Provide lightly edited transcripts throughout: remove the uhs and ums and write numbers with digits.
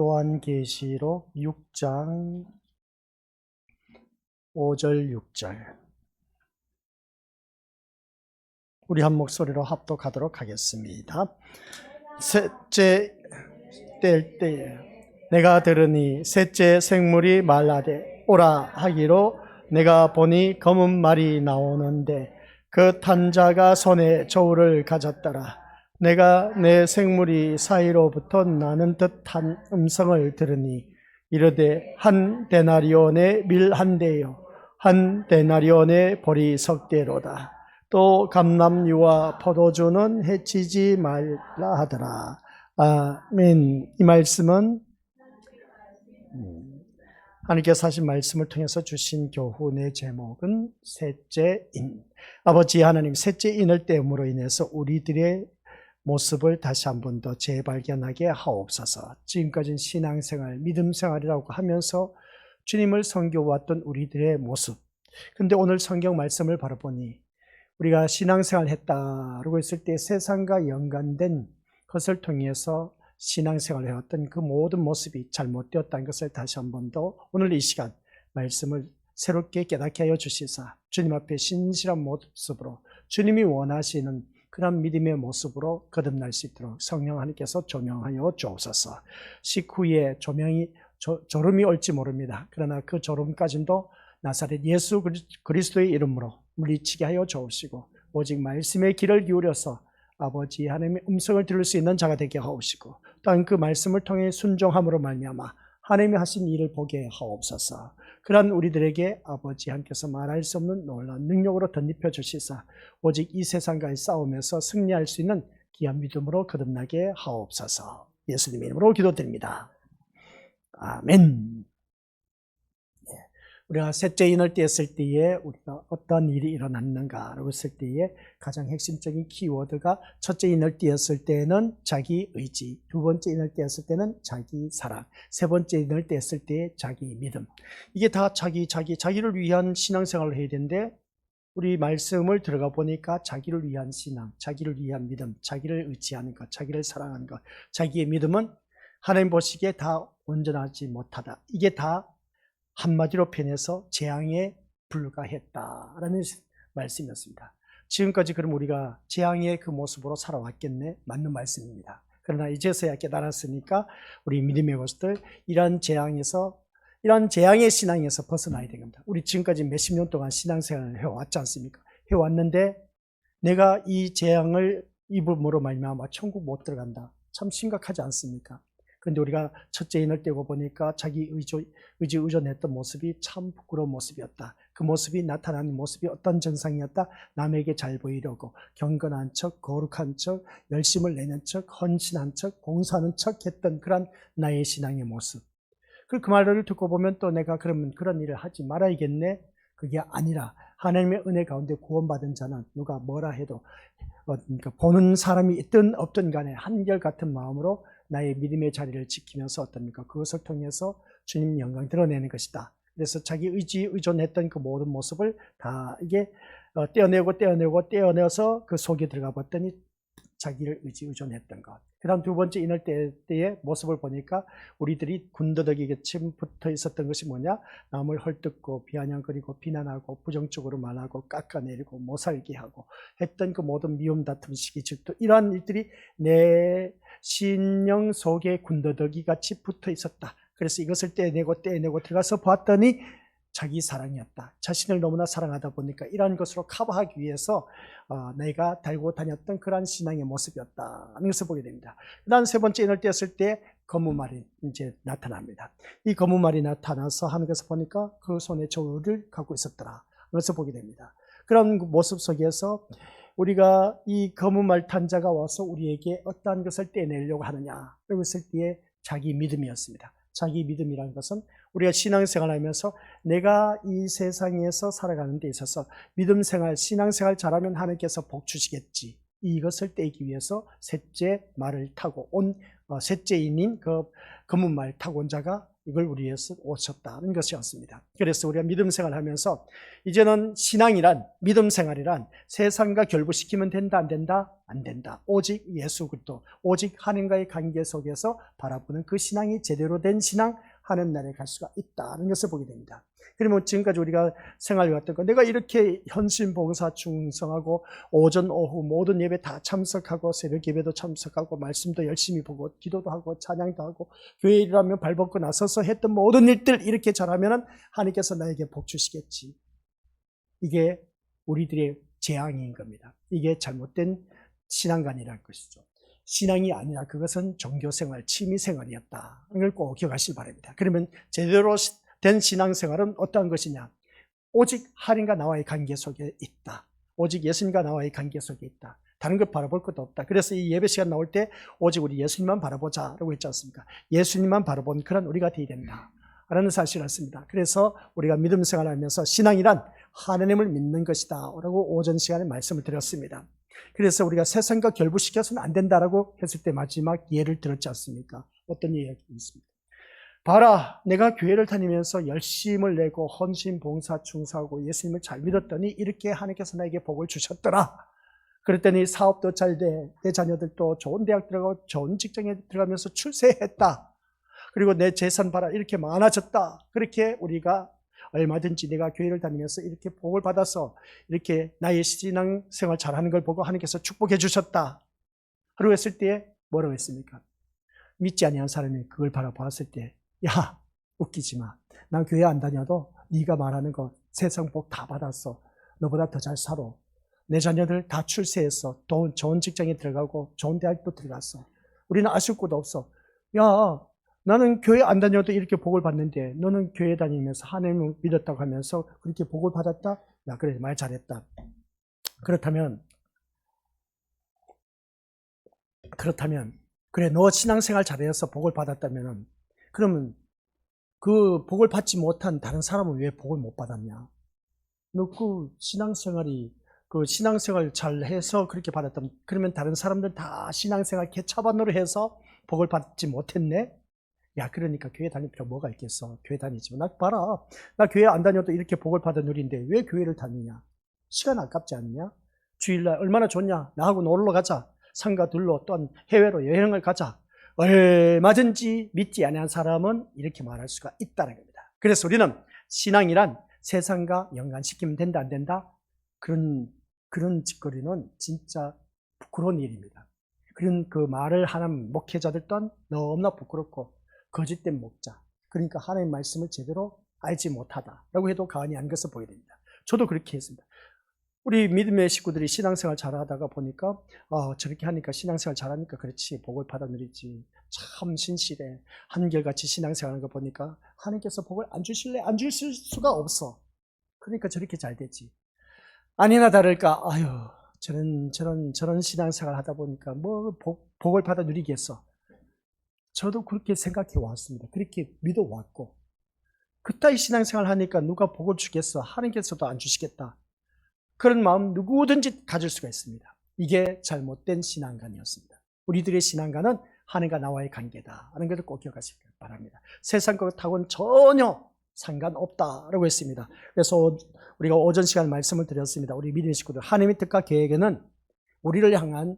요한계시록 6장 5절 6절 우리 한 목소리로 합독하도록 하겠습니다. 셋째 뗄 때에 내가 들으니 셋째 생물이 말하되 오라 하기로 내가 보니 검은 말이 나오는데 그 탄 자가 손에 저울을 가졌더라. 내가 내 생물이 사이로부터 나는 듯한 음성을 들으니 이르되 한 데나리온의 밀 한 대요 한 데나리온의 보리 석 대로다. 또 감람류와 포도주는 해치지 말라 하더라. 아멘. 이 말씀은 하나님께서 하신 말씀을 통해서 주신 교훈의 제목은 셋째 인. 아버지 하나님, 셋째 인을 떼음으로 인해서 우리들의 모습을 다시 한 번 더 재발견하게 하옵소서. 지금까지는 신앙생활, 믿음생활이라고 하면서 주님을 섬겨왔던 우리들의 모습. 그런데 오늘 성경 말씀을 바로 보니 우리가 신앙생활 했다라고 했을 때 세상과 연관된 것을 통해서 신앙생활을 해왔던 그 모든 모습이 잘못되었다는 것을 다시 한 번 더 오늘 이 시간 말씀을 새롭게 깨닫게 하여 주시사 주님 앞에 신실한 모습으로 주님이 원하시는 그런 믿음의 모습으로 거듭날 수 있도록 성령 하나님께서 조명하여 주옵소서. 식후에 졸음이 올지 모릅니다. 그러나 그 졸음까지도 나사렛 예수 그리스도의 이름으로 물리치게 하여 주옵시고 오직 말씀의 귀를 기울여서 아버지 하나님의 음성을 들을 수 있는 자가 되게 하옵시고 또한 그 말씀을 통해 순종함으로 말미암아 하나님이 하신 일을 보게 하옵소서. 그러한 우리들에게 아버지 하나님께서 말할 수 없는 놀라운 능력으로 덧입혀 주시사 오직 이 세상과의 싸움에서 승리할 수 있는 귀한 믿음으로 거듭나게 하옵소서. 예수님의 이름으로 기도드립니다. 아멘. 우리가 셋째 인을 떼었을 때에 우리가 어떤 일이 일어났는가라고 했을 때에 가장 핵심적인 키워드가 첫째 인을 떼었을 때는 자기 의지, 두 번째 인을 떼었을 때는 자기 사랑, 세 번째 인을 떼었을 때의 자기 믿음. 이게 다 자기를 위한 신앙생활을 해야 되는데 우리 말씀을 들어가 보니까 자기를 위한 신앙, 자기를 위한 믿음, 자기를 의지하는 것, 자기를 사랑하는 것, 자기의 믿음은 하나님 보시기에 다 온전하지 못하다. 이게 다 한마디로 표현해서 재앙에 불과했다라는 말씀이었습니다. 지금까지 그럼 우리가 재앙의 그 모습으로 살아왔겠네? 맞는 말씀입니다. 그러나 이제서야 깨달았으니까 우리 믿음의 모습들 이러한 재앙의 신앙에서 벗어나야 되는 겁니다. 우리 지금까지 몇십 년 동안 신앙생활을 해왔지 않습니까? 해왔는데 내가 이 재앙을 입음으로 말미암아 천국 못 들어간다. 참 심각하지 않습니까? 그런데 우리가 첫째 인을 떼고 보니까 자기 의존했던 모습이 참 부끄러운 모습이었다. 그 모습이 나타나는 모습이 어떤 정상이었다? 남에게 잘 보이려고 경건한 척, 거룩한 척, 열심을 내는 척, 헌신한 척, 봉사하는 척 했던 그런 나의 신앙의 모습. 그 말을 듣고 보면 또 내가 그러면 그런 일을 하지 말아야겠네? 그게 아니라 하나님의 은혜 가운데 구원받은 자는 누가 뭐라 해도 그러니까 보는 사람이 있든 없든 간에 한결같은 마음으로 나의 믿음의 자리를 지키면서 어떻습니까? 그것을 통해서 주님 영광 드러내는 것이다. 그래서 자기 의존했던 그 모든 모습을 다 이게 떼어내서 그 속에 들어가 봤더니 자기를 의존했던 것. 그 다음 두 번째 인을 때의 모습을 보니까 우리들이 군더더기같이 붙어 있었던 것이 뭐냐? 남을 헐뜯고 비아냥거리고 비난하고 부정적으로 말하고 깎아내리고 못살게 하고 했던 그 모든 미움 다툼 시기 질투 이러한 일들이 내 신령 속에 군더더기같이 붙어 있었다. 그래서 이것을 떼내고 들어가서 봤더니 자기 사랑이었다. 자신을 너무나 사랑하다 보니까 이러한 것으로 커버하기 위해서 내가 달고 다녔던 그러한 신앙의 모습이었다는 것을 보게 됩니다. 그 다음 세 번째 인을 떼었을 때 검은 말이 이제 나타납니다. 이 검은 말이 나타나서 하늘에서 보니까 그 손에 저울을 갖고 있었더라. 그것을 보게 됩니다. 그런 모습 속에서 우리가 이 검은 말 탄 자가 와서 우리에게 어떠한 것을 떼내려고 하느냐. 그랬을 때에 자기 믿음이었습니다. 자기 믿음이라는 것은 우리가 신앙생활 하면서 내가 이 세상에서 살아가는 데 있어서 믿음생활, 신앙생활 잘하면 하나님께서 복 주시겠지. 이것을 떼기 위해서 셋째 말을 타고 온 셋째 인인 그 검은 말 타고 온 자가 이걸 우리 위해서 오셨다는 것이었습니다. 그래서 우리가 믿음 생활하면서 이제는 신앙이란, 믿음 생활이란 세상과 결부시키면 된다 안 된다? 안 된다. 오직 예수 그리스도, 오직 하나님과의 관계 속에서 바라보는 그 신앙이 제대로 된 신앙, 하나님 나라에 갈 수가 있다는 것을 보게 됩니다. 그러면 지금까지 우리가 생활해왔던 거, 내가 이렇게 현신 봉사 충성하고 오전 오후 모든 예배 다 참석하고 새벽 예배도 참석하고 말씀도 열심히 보고 기도도 하고 찬양도 하고 교회 일하면 발벗고 나서서 했던 모든 일들 이렇게 잘하면 하나님께서 나에게 복 주시겠지. 이게 우리들의 재앙인 겁니다. 이게 잘못된 신앙관이라는 것이죠. 신앙이 아니라 그것은 종교생활, 취미생활이었다. 이걸 꼭 기억하시기 바랍니다. 그러면 제대로 된 신앙생활은 어떠한 것이냐? 오직 하나님과 나와의 관계 속에 있다. 오직 예수님과 나와의 관계 속에 있다. 다른 것 바라볼 것도 없다. 그래서 이 예배 시간 나올 때 오직 우리 예수님만 바라보자라고 했지 않습니까? 예수님만 바라본 그런 우리가 되어야 된다 라는 사실을 했습니다. 그래서 우리가 믿음 생활을 하면서 신앙이란 하나님을 믿는 것이다 라고 오전 시간에 말씀을 드렸습니다. 그래서 우리가 세상과 결부시켜서는 안 된다라고 했을 때 마지막 예를 들었지 않습니까? 어떤 예가 있습니까? 봐라, 내가 교회를 다니면서 열심을 내고 헌신, 봉사, 충성하고 예수님을 잘 믿었더니 이렇게 하나님께서 나에게 복을 주셨더라. 그랬더니 사업도 잘 돼, 내 자녀들도 좋은 대학 들어가고 좋은 직장에 들어가면서 출세했다. 그리고 내 재산 봐라, 이렇게 많아졌다. 그렇게 우리가 얼마든지 내가 교회를 다니면서 이렇게 복을 받아서 이렇게 나의 신앙생활 잘하는 걸 보고 하나님께서 축복해 주셨다. 그러고 했을 때 뭐라고 했습니까? 믿지 아니한 사람이 그걸 바라보았을 때, 야, 웃기지 마. 난 교회 안 다녀도 네가 말하는 거 세상 복 다 받았어. 너보다 더 잘 살아. 내 자녀들 다 출세했어. 좋은 직장에 들어가고 좋은 대학도 들어갔어. 우리는 아쉬울 것도 없어. 야, 나는 교회 안 다녀도 이렇게 복을 받는데 너는 교회 다니면서 하나님을 믿었다고 하면서 그렇게 복을 받았다? 야, 그래, 말 잘했다. 그렇다면 그래, 너 신앙생활 잘해서 복을 받았다면 그러면 그 복을 받지 못한 다른 사람은 왜 복을 못 받았냐? 너 그 신앙생활 잘해서 그렇게 받았다면 그러면 다른 사람들 다 신앙생활 개차반으로 해서 복을 받지 못했네? 야, 그러니까 교회 다닐 필요 뭐가 있겠어? 교회 다니지. 나 봐라. 나 교회 안 다녀도 이렇게 복을 받은 우리인데 왜 교회를 다니냐? 시간 아깝지 않냐? 주일날 얼마나 좋냐? 나하고 놀러 가자. 상가 둘러 또한 해외로 여행을 가자. 얼마든지 믿지 아니한 사람은 이렇게 말할 수가 있다는 겁니다. 그래서 우리는 신앙이란 세상과 연관시키면 된다 안 된다? 그런 짓거리는 진짜 부끄러운 일입니다. 그런 그 말을 하는 목회자들 또한 너무나 부끄럽고 거짓된 목자. 그러니까 하나님의 말씀을 제대로 알지 못하다라고 해도 과언이 아닌 것을 보게 됩니다. 저도 그렇게 했습니다. 우리 믿음의 식구들이 신앙생활 잘하다가 보니까 저렇게 하니까 신앙생활 잘하니까 그렇지 복을 받아 누리지. 참 신실해. 한결같이 신앙생활하는 거 보니까 하나님께서 복을 안 주실래? 안 주실 수가 없어. 그러니까 저렇게 잘 되지. 아니나 다를까 아유 저런 신앙생활 하다 보니까 뭐 복을 받아 누리겠어. 저도 그렇게 생각해 왔습니다. 그렇게 믿어 왔고 그따위 신앙생활 하니까 누가 복을 주겠어? 하나님께서도 안 주시겠다. 그런 마음 누구든지 가질 수가 있습니다. 이게 잘못된 신앙관이었습니다. 우리들의 신앙관은 하나님과 나와의 관계다 하는 것을 꼭 기억하시기 바랍니다. 세상 것하고는 전혀 상관없다라고 했습니다. 그래서 우리가 오전 시간 말씀을 드렸습니다. 우리 믿음의 식구들, 하나님의 뜻과 계획에는 우리를 향한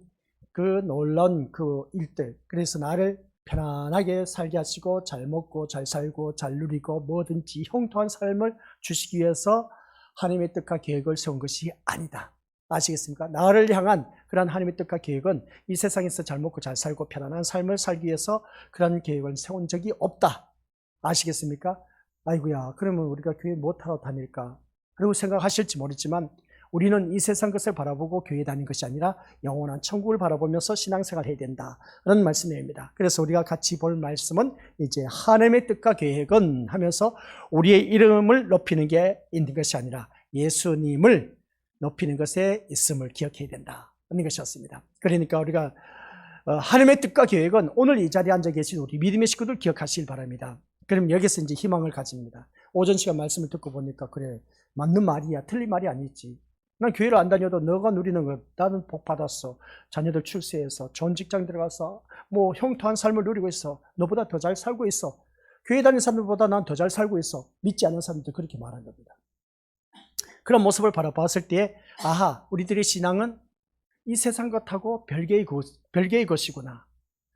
그 놀라운 그 일들, 그래서 나를 편안하게 살게 하시고 잘 먹고 잘 살고 잘 누리고 뭐든지 형통한 삶을 주시기 위해서 하나님의 뜻과 계획을 세운 것이 아니다. 아시겠습니까? 나를 향한 그런 하나님의 뜻과 계획은 이 세상에서 잘 먹고 잘 살고 편안한 삶을 살기 위해서 그런 계획을 세운 적이 없다. 아시겠습니까? 아이고야, 그러면 우리가 교회 못하러 다닐까? 그리고 생각하실지 모르지만 우리는 이 세상 것을 바라보고 교회 다니는 것이 아니라 영원한 천국을 바라보면서 신앙생활을 해야 된다. 라는 말씀입니다. 그래서 우리가 같이 볼 말씀은 이제 하나님의 뜻과 계획은 하면서 우리의 이름을 높이는 게 있는 것이 아니라 예수님을 높이는 것에 있음을 기억해야 된다. 하는 것이었습니다. 그러니까 우리가 하나님의 뜻과 계획은 오늘 이 자리에 앉아 계신 우리 믿음의 식구들 기억하시길 바랍니다. 그럼 여기서 이제 희망을 가집니다. 오전 시간 말씀을 듣고 보니까 그래, 맞는 말이야. 틀린 말이 아니지. 난 교회를 안 다녀도 너가 누리는 것, 나는 복 받았어. 자녀들 출세해서 좋은 직장 들어가서 뭐 형통한 삶을 누리고 있어. 너보다 더 잘 살고 있어. 교회 다니는 사람들보다 난 더 잘 살고 있어. 믿지 않는 사람들 그렇게 말한 겁니다. 그런 모습을 바라봤을 때 아하, 우리들의 신앙은 이 세상 것하고 별개의 것이구나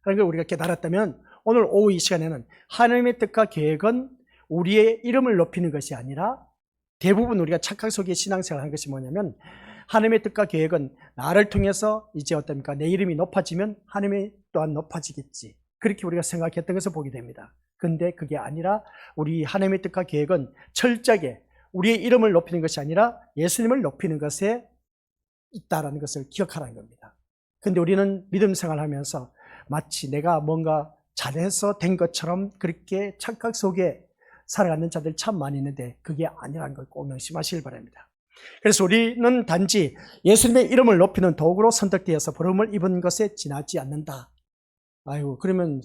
라는 걸 우리가 깨달았다면 오늘 오후 이 시간에는 하나님의 뜻과 계획은 우리의 이름을 높이는 것이 아니라 대부분 우리가 착각 속에 신앙생활을 한 것이 뭐냐면 하나님의 뜻과 계획은 나를 통해서 이제 어떻습니까? 내 이름이 높아지면 하나님이 또한 높아지겠지. 그렇게 우리가 생각했던 것을 보게 됩니다. 근데 그게 아니라 우리 하나님의 뜻과 계획은 철저하게 우리의 이름을 높이는 것이 아니라 예수님을 높이는 것에 있다라는 것을 기억하라는 겁니다. 근데 우리는 믿음 생활하면서 마치 내가 뭔가 잘해서 된 것처럼 그렇게 착각 속에 살아가는 자들 참 많이 있는데 그게 아니라는 걸 꼭 명심하시길 바랍니다. 그래서 우리는 단지 예수님의 이름을 높이는 도구로 선택되어서 부름을 입은 것에 지나지 않는다. 아이고, 그러면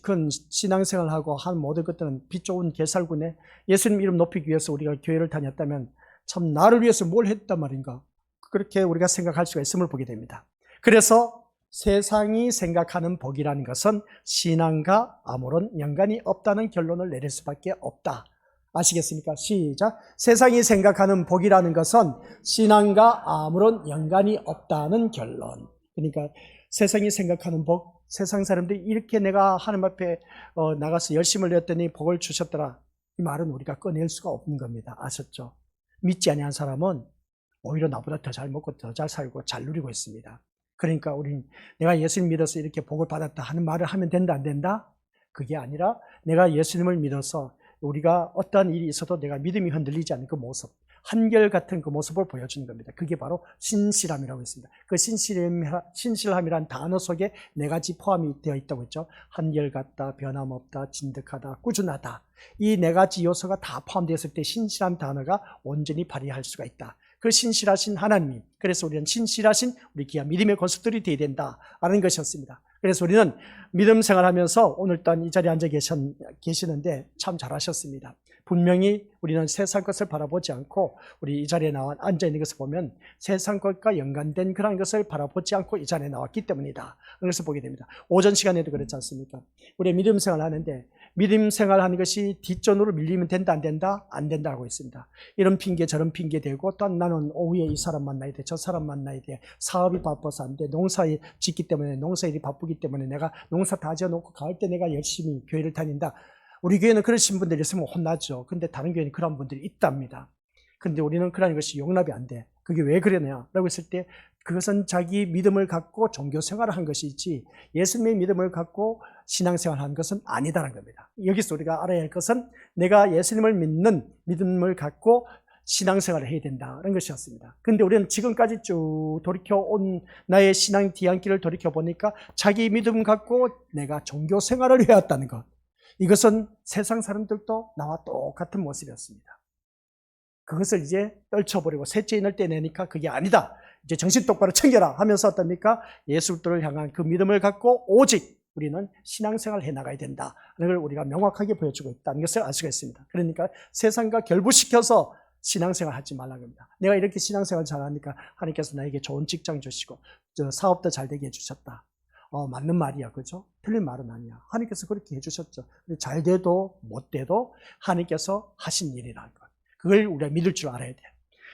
큰 신앙생활하고 한 모든 것들은 빛 좋은 개살구네. 예수님 이름 높이기 위해서 우리가 교회를 다녔다면 참 나를 위해서 뭘 했단 말인가. 그렇게 우리가 생각할 수가 있음을 보게 됩니다. 그래서 세상이 생각하는 복이라는 것은 신앙과 아무런 연관이 없다는 결론을 내릴 수밖에 없다. 아시겠습니까? 시작. 세상이 생각하는 복이라는 것은 신앙과 아무런 연관이 없다는 결론. 그러니까 세상이 생각하는 복, 세상 사람들이 이렇게 내가 하나님 앞에 나가서 열심을 냈더니 복을 주셨더라. 이 말은 우리가 꺼낼 수가 없는 겁니다. 아셨죠? 믿지 아니한 사람은 오히려 나보다 더 잘 먹고 더 잘 살고 잘 누리고 있습니다. 그러니까 우리는 내가 예수님 믿어서 이렇게 복을 받았다 하는 말을 하면 된다 안 된다? 그게 아니라 내가 예수님을 믿어서 우리가 어떠한 일이 있어도 내가 믿음이 흔들리지 않는 그 모습, 한결같은 그 모습을 보여주는 겁니다. 그게 바로 신실함이라고 했습니다. 그 신실함이란 단어 속에 네 가지 포함이 되어 있다고 했죠. 한결같다, 변함없다, 진득하다, 꾸준하다. 이 네 가지 요소가 다 포함되었을 때 신실한 단어가 온전히 발휘할 수가 있다. 그 신실하신 하나님, 그래서 우리는 신실하신 우리 귀한 믿음의 권속들이 되어야 된다라는 것이었습니다. 그래서 우리는 믿음 생활하면서 오늘 또한 이 자리에 앉아 계시는데 참 잘하셨습니다. 분명히 우리는 세상 것을 바라보지 않고 우리 이 자리에 나와 앉아 있는 것을 보면 세상 것과 연관된 그런 것을 바라보지 않고 이 자리에 나왔기 때문이다. 그것을 보게 됩니다. 오전 시간에도 그렇지 않습니까? 우리 믿음 생활 하는데 믿음 생활하는 것이 뒷전으로 밀리면 된다 안 된다? 안 된다고 했습니다. 이런 핑계 저런 핑계 대고 또한 나는 오후에 이 사람 만나야 돼, 저 사람 만나야 돼, 사업이 바빠서 안 돼, 농사에 짓기 때문에 농사일이 바쁘기 때문에 내가 농사 다 지어놓고 가을 때 내가 열심히 교회를 다닌다. 우리 교회는 그러신 분들이 있으면 혼나죠. 근데 다른 교회는 그런 분들이 있답니다. 근데 우리는 그런 것이 용납이 안 돼. 그게 왜 그러냐? 라고 했을 때 그것은 자기 믿음을 갖고 종교 생활을 한 것이지 예수님의 믿음을 갖고 신앙생활을 한 것은 아니다라는 겁니다. 여기서 우리가 알아야 할 것은 내가 예수님을 믿는 믿음을 갖고 신앙생활을 해야 된다는 것이었습니다. 근데 우리는 지금까지 쭉 돌이켜온 나의 신앙 뒤안길을 돌이켜보니까 자기 믿음 갖고 내가 종교생활을 해왔다는 것. 이것은 세상 사람들도 나와 똑같은 모습이었습니다. 그것을 이제 떨쳐버리고 셋째 인을 떼내니까 그게 아니다. 이제 정신 똑바로 챙겨라 하면서 어떻습니까? 예수를 향한 그 믿음을 갖고 오직 우리는 신앙생활을 해나가야 된다는 걸 우리가 명확하게 보여주고 있다는 것을 알 수가 있습니다. 그러니까 세상과 결부시켜서 신앙생활 하지 말라는 겁니다. 내가 이렇게 신앙생활 잘하니까 하나님께서 나에게 좋은 직장 주시고 사업도 잘 되게 해주셨다. 맞는 말이야, 그죠? 틀린 말은 아니야. 하나님께서 그렇게 해주셨죠. 잘 돼도 못 돼도 하나님께서 하신 일이라는 것. 그걸 우리가 믿을 줄 알아야 돼요.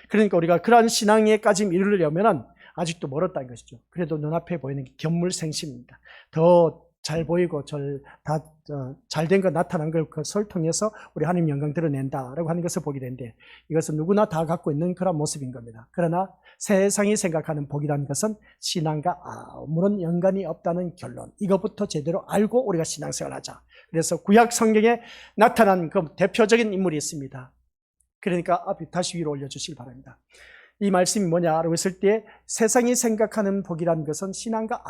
그러니까 우리가 그러한 신앙에까지 이르려면 아직도 멀었다는 것이죠. 그래도 눈앞에 보이는 게 견물생심입니다. 더 잘 보이고 잘된 거 나타난 것을 통해서 우리 하나님 영광 드러낸다라고 하는 것을 보게 되는데 이것은 누구나 다 갖고 있는 그런 모습인 겁니다. 그러나 세상이 생각하는 복이라는 것은 신앙과 아무런 연관이 없다는 결론. 이것부터 제대로 알고 우리가 신앙생활을 하자. 그래서 구약 성경에 나타난 그 대표적인 인물이 있습니다. 그러니까 앞에 다시 위로 올려주시기 바랍니다. 이 말씀이 뭐냐라고 했을 때 세상이 생각하는 복이라는 것은 신앙과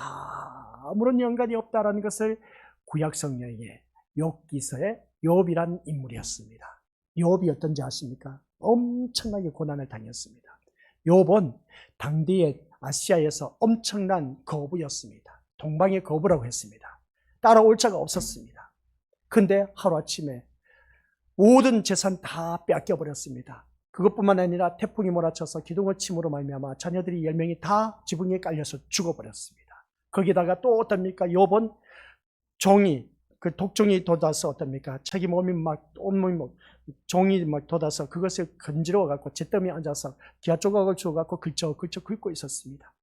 아무런 연관이 없다라는 것을 구약 성경의 욥기서의 욥이란 인물이었습니다. 욥이 어떤지 아십니까? 엄청나게 고난을 당했습니다. 욥은 당대의 아시아에서 엄청난 거부였습니다. 동방의 거부라고 했습니다. 따라올 자가 없었습니다. 근데 하루아침에 모든 재산 다 뺏겨버렸습니다. 그것뿐만 아니라 태풍이 몰아쳐서 기둥을 침으로 말미암아 자녀들이 10명이 다 지붕에 깔려서 죽어버렸습니다. 거기다가 또 어떻습니까? 욥은 종이 그 독종이 돋아서 어떻습니까? 자기 몸이 막 온몸이 막 종이 막 돋아서 그것을 건지러워 갖고 잿더미에 앉아서 기아 조각을 주워 갖고 긁혀 긁고 있었습니다.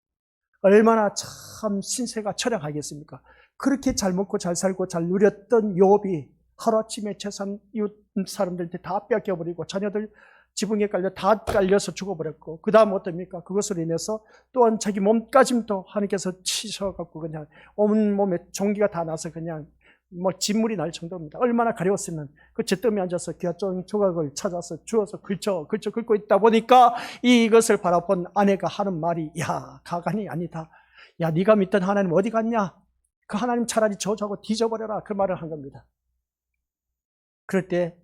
얼마나 참 신세가 철량하겠습니까? 그렇게 잘 먹고 잘 살고 잘 누렸던 욥이 하루아침에 재산 이웃 사람들한테 다 뺏겨버리고 자녀들 지붕에 다 깔려서 죽어버렸고, 그 다음 어떻습니까? 그것으로 인해서 또한 자기 몸까지도 하나님께서 치셔갖고 그냥 온몸에 종기가 다 나서 그냥 뭐 진물이 날 정도입니다. 얼마나 가려웠으면 그 잿더미에 앉아서 기아 조각을 찾아서 주워서 긁고 있다 보니까 이것을 바라본 아내가 하는 말이, 야, 가관이 아니다. 야, 네가 믿던 하나님 어디 갔냐? 그 하나님 차라리 저주하고 뒤져버려라. 그 말을 한 겁니다. 그럴 때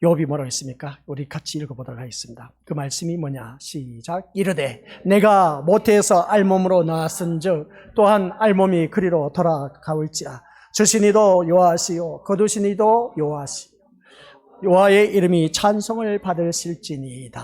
욥이 뭐라고 했습니까? 우리 같이 읽어보도록 하겠습니다. 그 말씀이 뭐냐? 시작. 이르되 내가 모태에서 알몸으로 나왔은즉 또한 알몸이 그리로 돌아가올지라. 주시니도 여호와시요 거두시니도 여호와시요 여호와의 이름이 찬송을 받으실지니이다.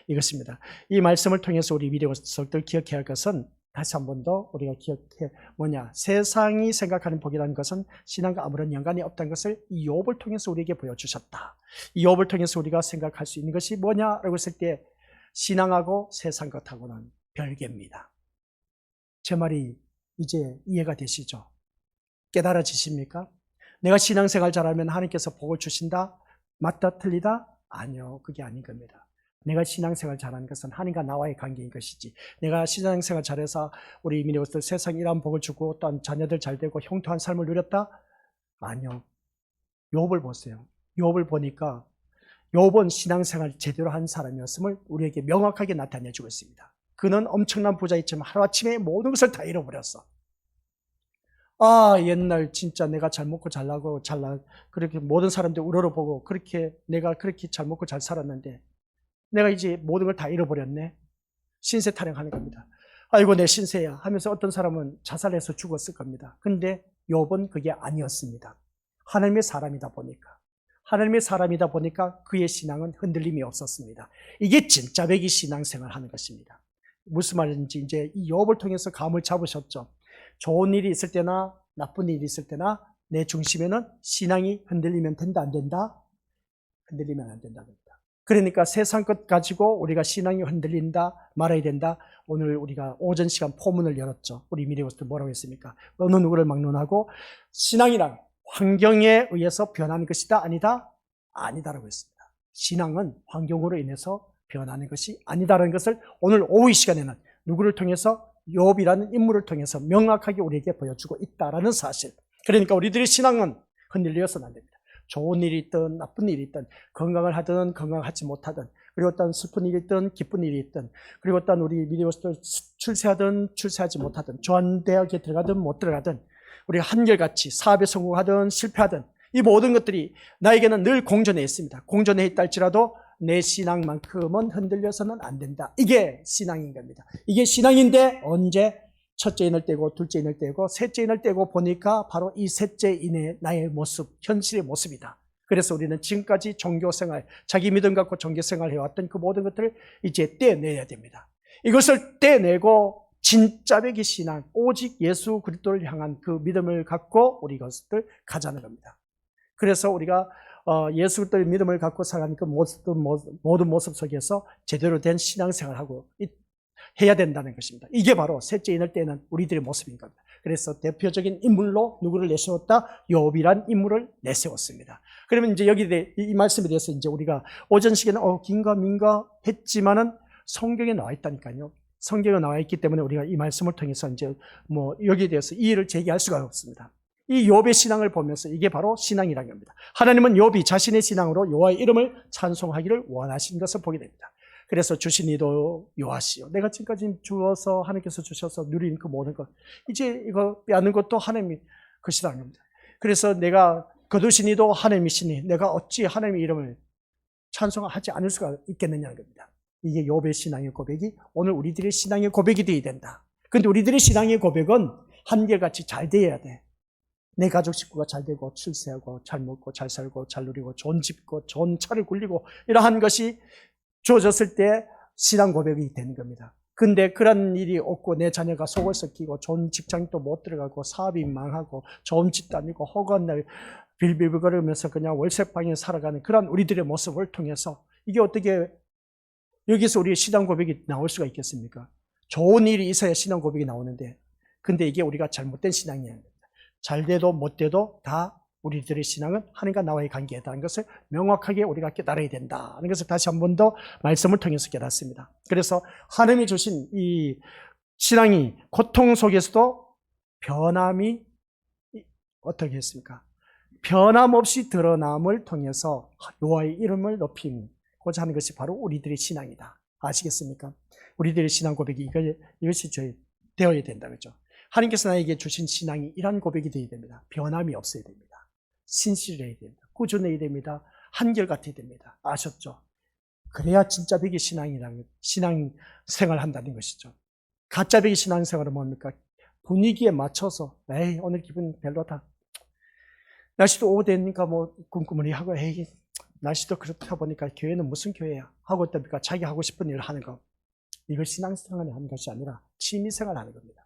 이것입니다. 이 말씀을 통해서 우리 미래 백성들 기억해야 할 것은, 다시 한 번 더 우리가 기억해 뭐냐, 세상이 생각하는 복이라는 것은 신앙과 아무런 연관이 없다는 것을 이 욥을 통해서 우리에게 보여주셨다. 이 욥을 통해서 우리가 생각할 수 있는 것이 뭐냐라고 했을 때 신앙하고 세상 것하고는 별개입니다. 제 말이 이제 이해가 되시죠? 깨달아지십니까? 내가 신앙생활 잘하면 하나님께서 복을 주신다? 맞다 틀리다? 아니요, 그게 아닌 겁니다. 내가 신앙생활 잘하는 것은 하나님과 나와의 관계인 것이지, 내가 신앙생활 잘해서 우리 미래부터 세상 이런 복을 주고 또한 자녀들 잘 되고 형통한 삶을 누렸다? 아니요. 욥을 보세요. 욥을 보니까 욥은 신앙생활 제대로 한 사람이었음을 우리에게 명확하게 나타내주고 있습니다. 그는 엄청난 부자였지만 하루아침에 모든 것을 다 잃어버렸어. 아, 옛날 진짜 내가 잘 먹고 잘 나고 그렇게 모든 사람들 우러러보고 그렇게 내가 그렇게 잘 먹고 잘 살았는데 내가 이제 모든 걸 다 잃어버렸네. 신세 타령하는 겁니다. 아이고 내 신세야 하면서 어떤 사람은 자살해서 죽었을 겁니다. 근데 욥은 그게 아니었습니다. 하나님의 사람이다 보니까 그의 신앙은 흔들림이 없었습니다. 이게 진짜 백이 신앙생활 하는 것입니다. 무슨 말인지 이제 이 욥을 통해서 감을 잡으셨죠. 좋은 일이 있을 때나 나쁜 일이 있을 때나 내 중심에는 신앙이 흔들리면 된다, 안 된다? 흔들리면 안 된다. 그러니까 세상 것 가지고 우리가 신앙이 흔들린다, 말아야 된다. 오늘 우리가 오전 시간 포문을 열었죠. 우리 미래고스도 뭐라고 했습니까? 어느 누구를 막론하고 신앙이란 환경에 의해서 변하는 것이다, 아니다? 아니다라고 했습니다. 신앙은 환경으로 인해서 변하는 것이 아니다라는 것을 오늘 오후 이 시간에는 누구를 통해서, 욥이라는 인물을 통해서 명확하게 우리에게 보여주고 있다라는 사실. 그러니까 우리들의 신앙은 흔들려서는 안 됩니다. 좋은 일이 있든 나쁜 일이 있든, 건강을 하든 건강하지 못하든, 그리고 어떤 슬픈 일이 있든 기쁜 일이 있든, 그리고 어떤 우리 미래로서 출세하든 출세하지 못하든, 좋은 대학에 들어가든 못 들어가든, 우리가 한결같이 사업에 성공하든 실패하든, 이 모든 것들이 나에게는 늘 공존해 있습니다. 공존해 있다 할지라도 내 신앙만큼은 흔들려서는 안 된다. 이게 신앙인 겁니다. 이게 신앙인데 언제? 첫째 인을 떼고 둘째 인을 떼고 셋째 인을 떼고 보니까 바로 이 셋째 인의 나의 모습, 현실의 모습이다. 그래서 우리는 지금까지 종교생활, 자기 믿음 갖고 종교생활 해왔던 그 모든 것들을 이제 떼내야 됩니다. 이것을 떼내고 진짜 백의 신앙, 오직 예수 그리스도를 향한 그 믿음을 갖고 우리 이것을 가자는 겁니다. 그래서 우리가 예수 그리스도의 믿음을 갖고 살아가는 그 모든 모습 속에서 제대로 된 신앙생활하고 해야 된다는 것입니다. 이게 바로 셋째 인을 떼는 우리들의 모습인 겁니다. 그래서 대표적인 인물로 누구를 내세웠다? 욥이란 인물을 내세웠습니다. 그러면 이제 여기 이 말씀에 대해서 이제 우리가 오전 시간에 긴가 민가 했지만은 성경에 나와 있다니까요. 성경에 나와 있기 때문에 우리가 이 말씀을 통해서 이제 뭐 여기에 대해서 이의를 제기할 수가 없습니다. 이 욥의 신앙을 보면서 이게 바로 신앙이라는 겁니다. 하나님은 욥이 자신의 신앙으로 여호와의 이름을 찬송하기를 원하신 것을 보게 됩니다. 그래서 주시니도 여호와시요. 내가 지금까지 주어서 하나님께서 주셔서 누린 그 모든 것, 이제 이거 빼앗는 것도 하나님이 것이라는 겁니다. 그래서 내가 거두시니도 하나님이시니 내가 어찌 하나님의 이름을 찬송하지 않을 수가 있겠느냐는 겁니다. 이게 욥의 신앙의 고백이 오늘 우리들의 신앙의 고백이 되어야 된다. 그런데 우리들의 신앙의 고백은 한결같이 잘 되어야 돼. 내 가족 식구가 잘 되고 출세하고 잘 먹고 잘 살고 잘 누리고 좋은 집 짓고 좋은 차를 굴리고 이러한 것이 주어졌을 때 신앙 고백이 되는 겁니다. 근데 그런 일이 없고 내 자녀가 속을 썩히고 좋은 직장도 못 들어가고 사업이 망하고 좋은 집도 아니고 허구한 빌빌거리면서 그냥 월세방에 살아가는 그런 우리들의 모습을 통해서 이게 어떻게 여기서 우리의 신앙 고백이 나올 수가 있겠습니까? 좋은 일이 있어야 신앙 고백이 나오는데 근데 이게 우리가 잘못된 신앙이에요. 잘 돼도 못 돼도 다 우리들의 신앙은 하나님과 나와의 관계다는 것을 명확하게 우리가 깨달아야 된다는 것을 다시 한 번 더 말씀을 통해서 깨닫습니다. 그래서 하나님이 주신 이 신앙이 고통 속에서도 변함이 어떻게 했습니까? 변함없이 드러남을 통해서 여호와의 이름을 높이고자 하는 것이 바로 우리들의 신앙이다. 아시겠습니까? 우리들의 신앙 고백이 이것이 되어야 된다. 그렇죠? 하나님께서 나에게 주신 신앙이 이러한 고백이 되어야 됩니다. 변함이 없어야 됩니다. 신실해야 됩니다. 꾸준해야 됩니다. 한결같아야 됩니다. 아셨죠? 그래야 진짜 백의 신앙생활 한다는 것이죠. 가짜 백의 신앙생활은 뭡니까? 분위기에 맞춰서 에이 오늘 기분 별로다. 날씨도 오후 되니까 뭐 꿍꿍머리하고 에이 날씨도 그렇다 보니까 교회는 무슨 교회야? 하고 있다니까 자기 하고 싶은 일을 하는 거. 이걸 신앙생활을 하는 것이 아니라 취미생활을 하는 겁니다.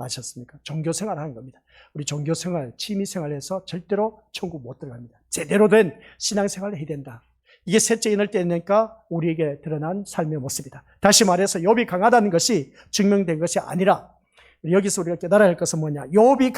아셨습니까? 종교생활을 하는 겁니다. 우리 종교생활, 취미생활에서 절대로 천국 못 들어갑니다. 제대로 된 신앙생활을 해야 된다. 이게 셋째 인을 떼니까 우리에게 드러난 삶의 모습이다. 다시 말해서 욥이 강하다는 것이 증명된 것이 아니라 여기서 우리가 깨달아야 할 것은 뭐냐? 욥이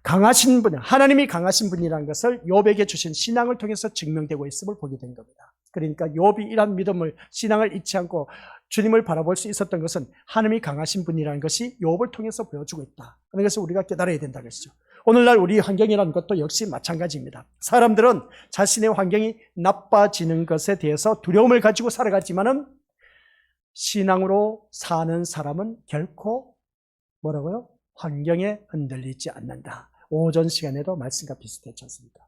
강하신 분, 하나님이 강하신 분이라는 것을 욥에게 주신 신앙을 통해서 증명되고 있음을 보게 된 겁니다. 그러니까 욥이 이러한 믿음을, 신앙을 잊지 않고 주님을 바라볼 수 있었던 것은 하나님이 강하신 분이라는 것이 욥을 통해서 보여주고 있다. 그래서 우리가 깨달아야 된다는 것이죠. 오늘날 우리 환경이라는 것도 역시 마찬가지입니다. 사람들은 자신의 환경이 나빠지는 것에 대해서 두려움을 가지고 살아가지만은 신앙으로 사는 사람은 결코 뭐라고요? 환경에 흔들리지 않는다. 오전 시간에도 말씀과 비슷했지 않습니까?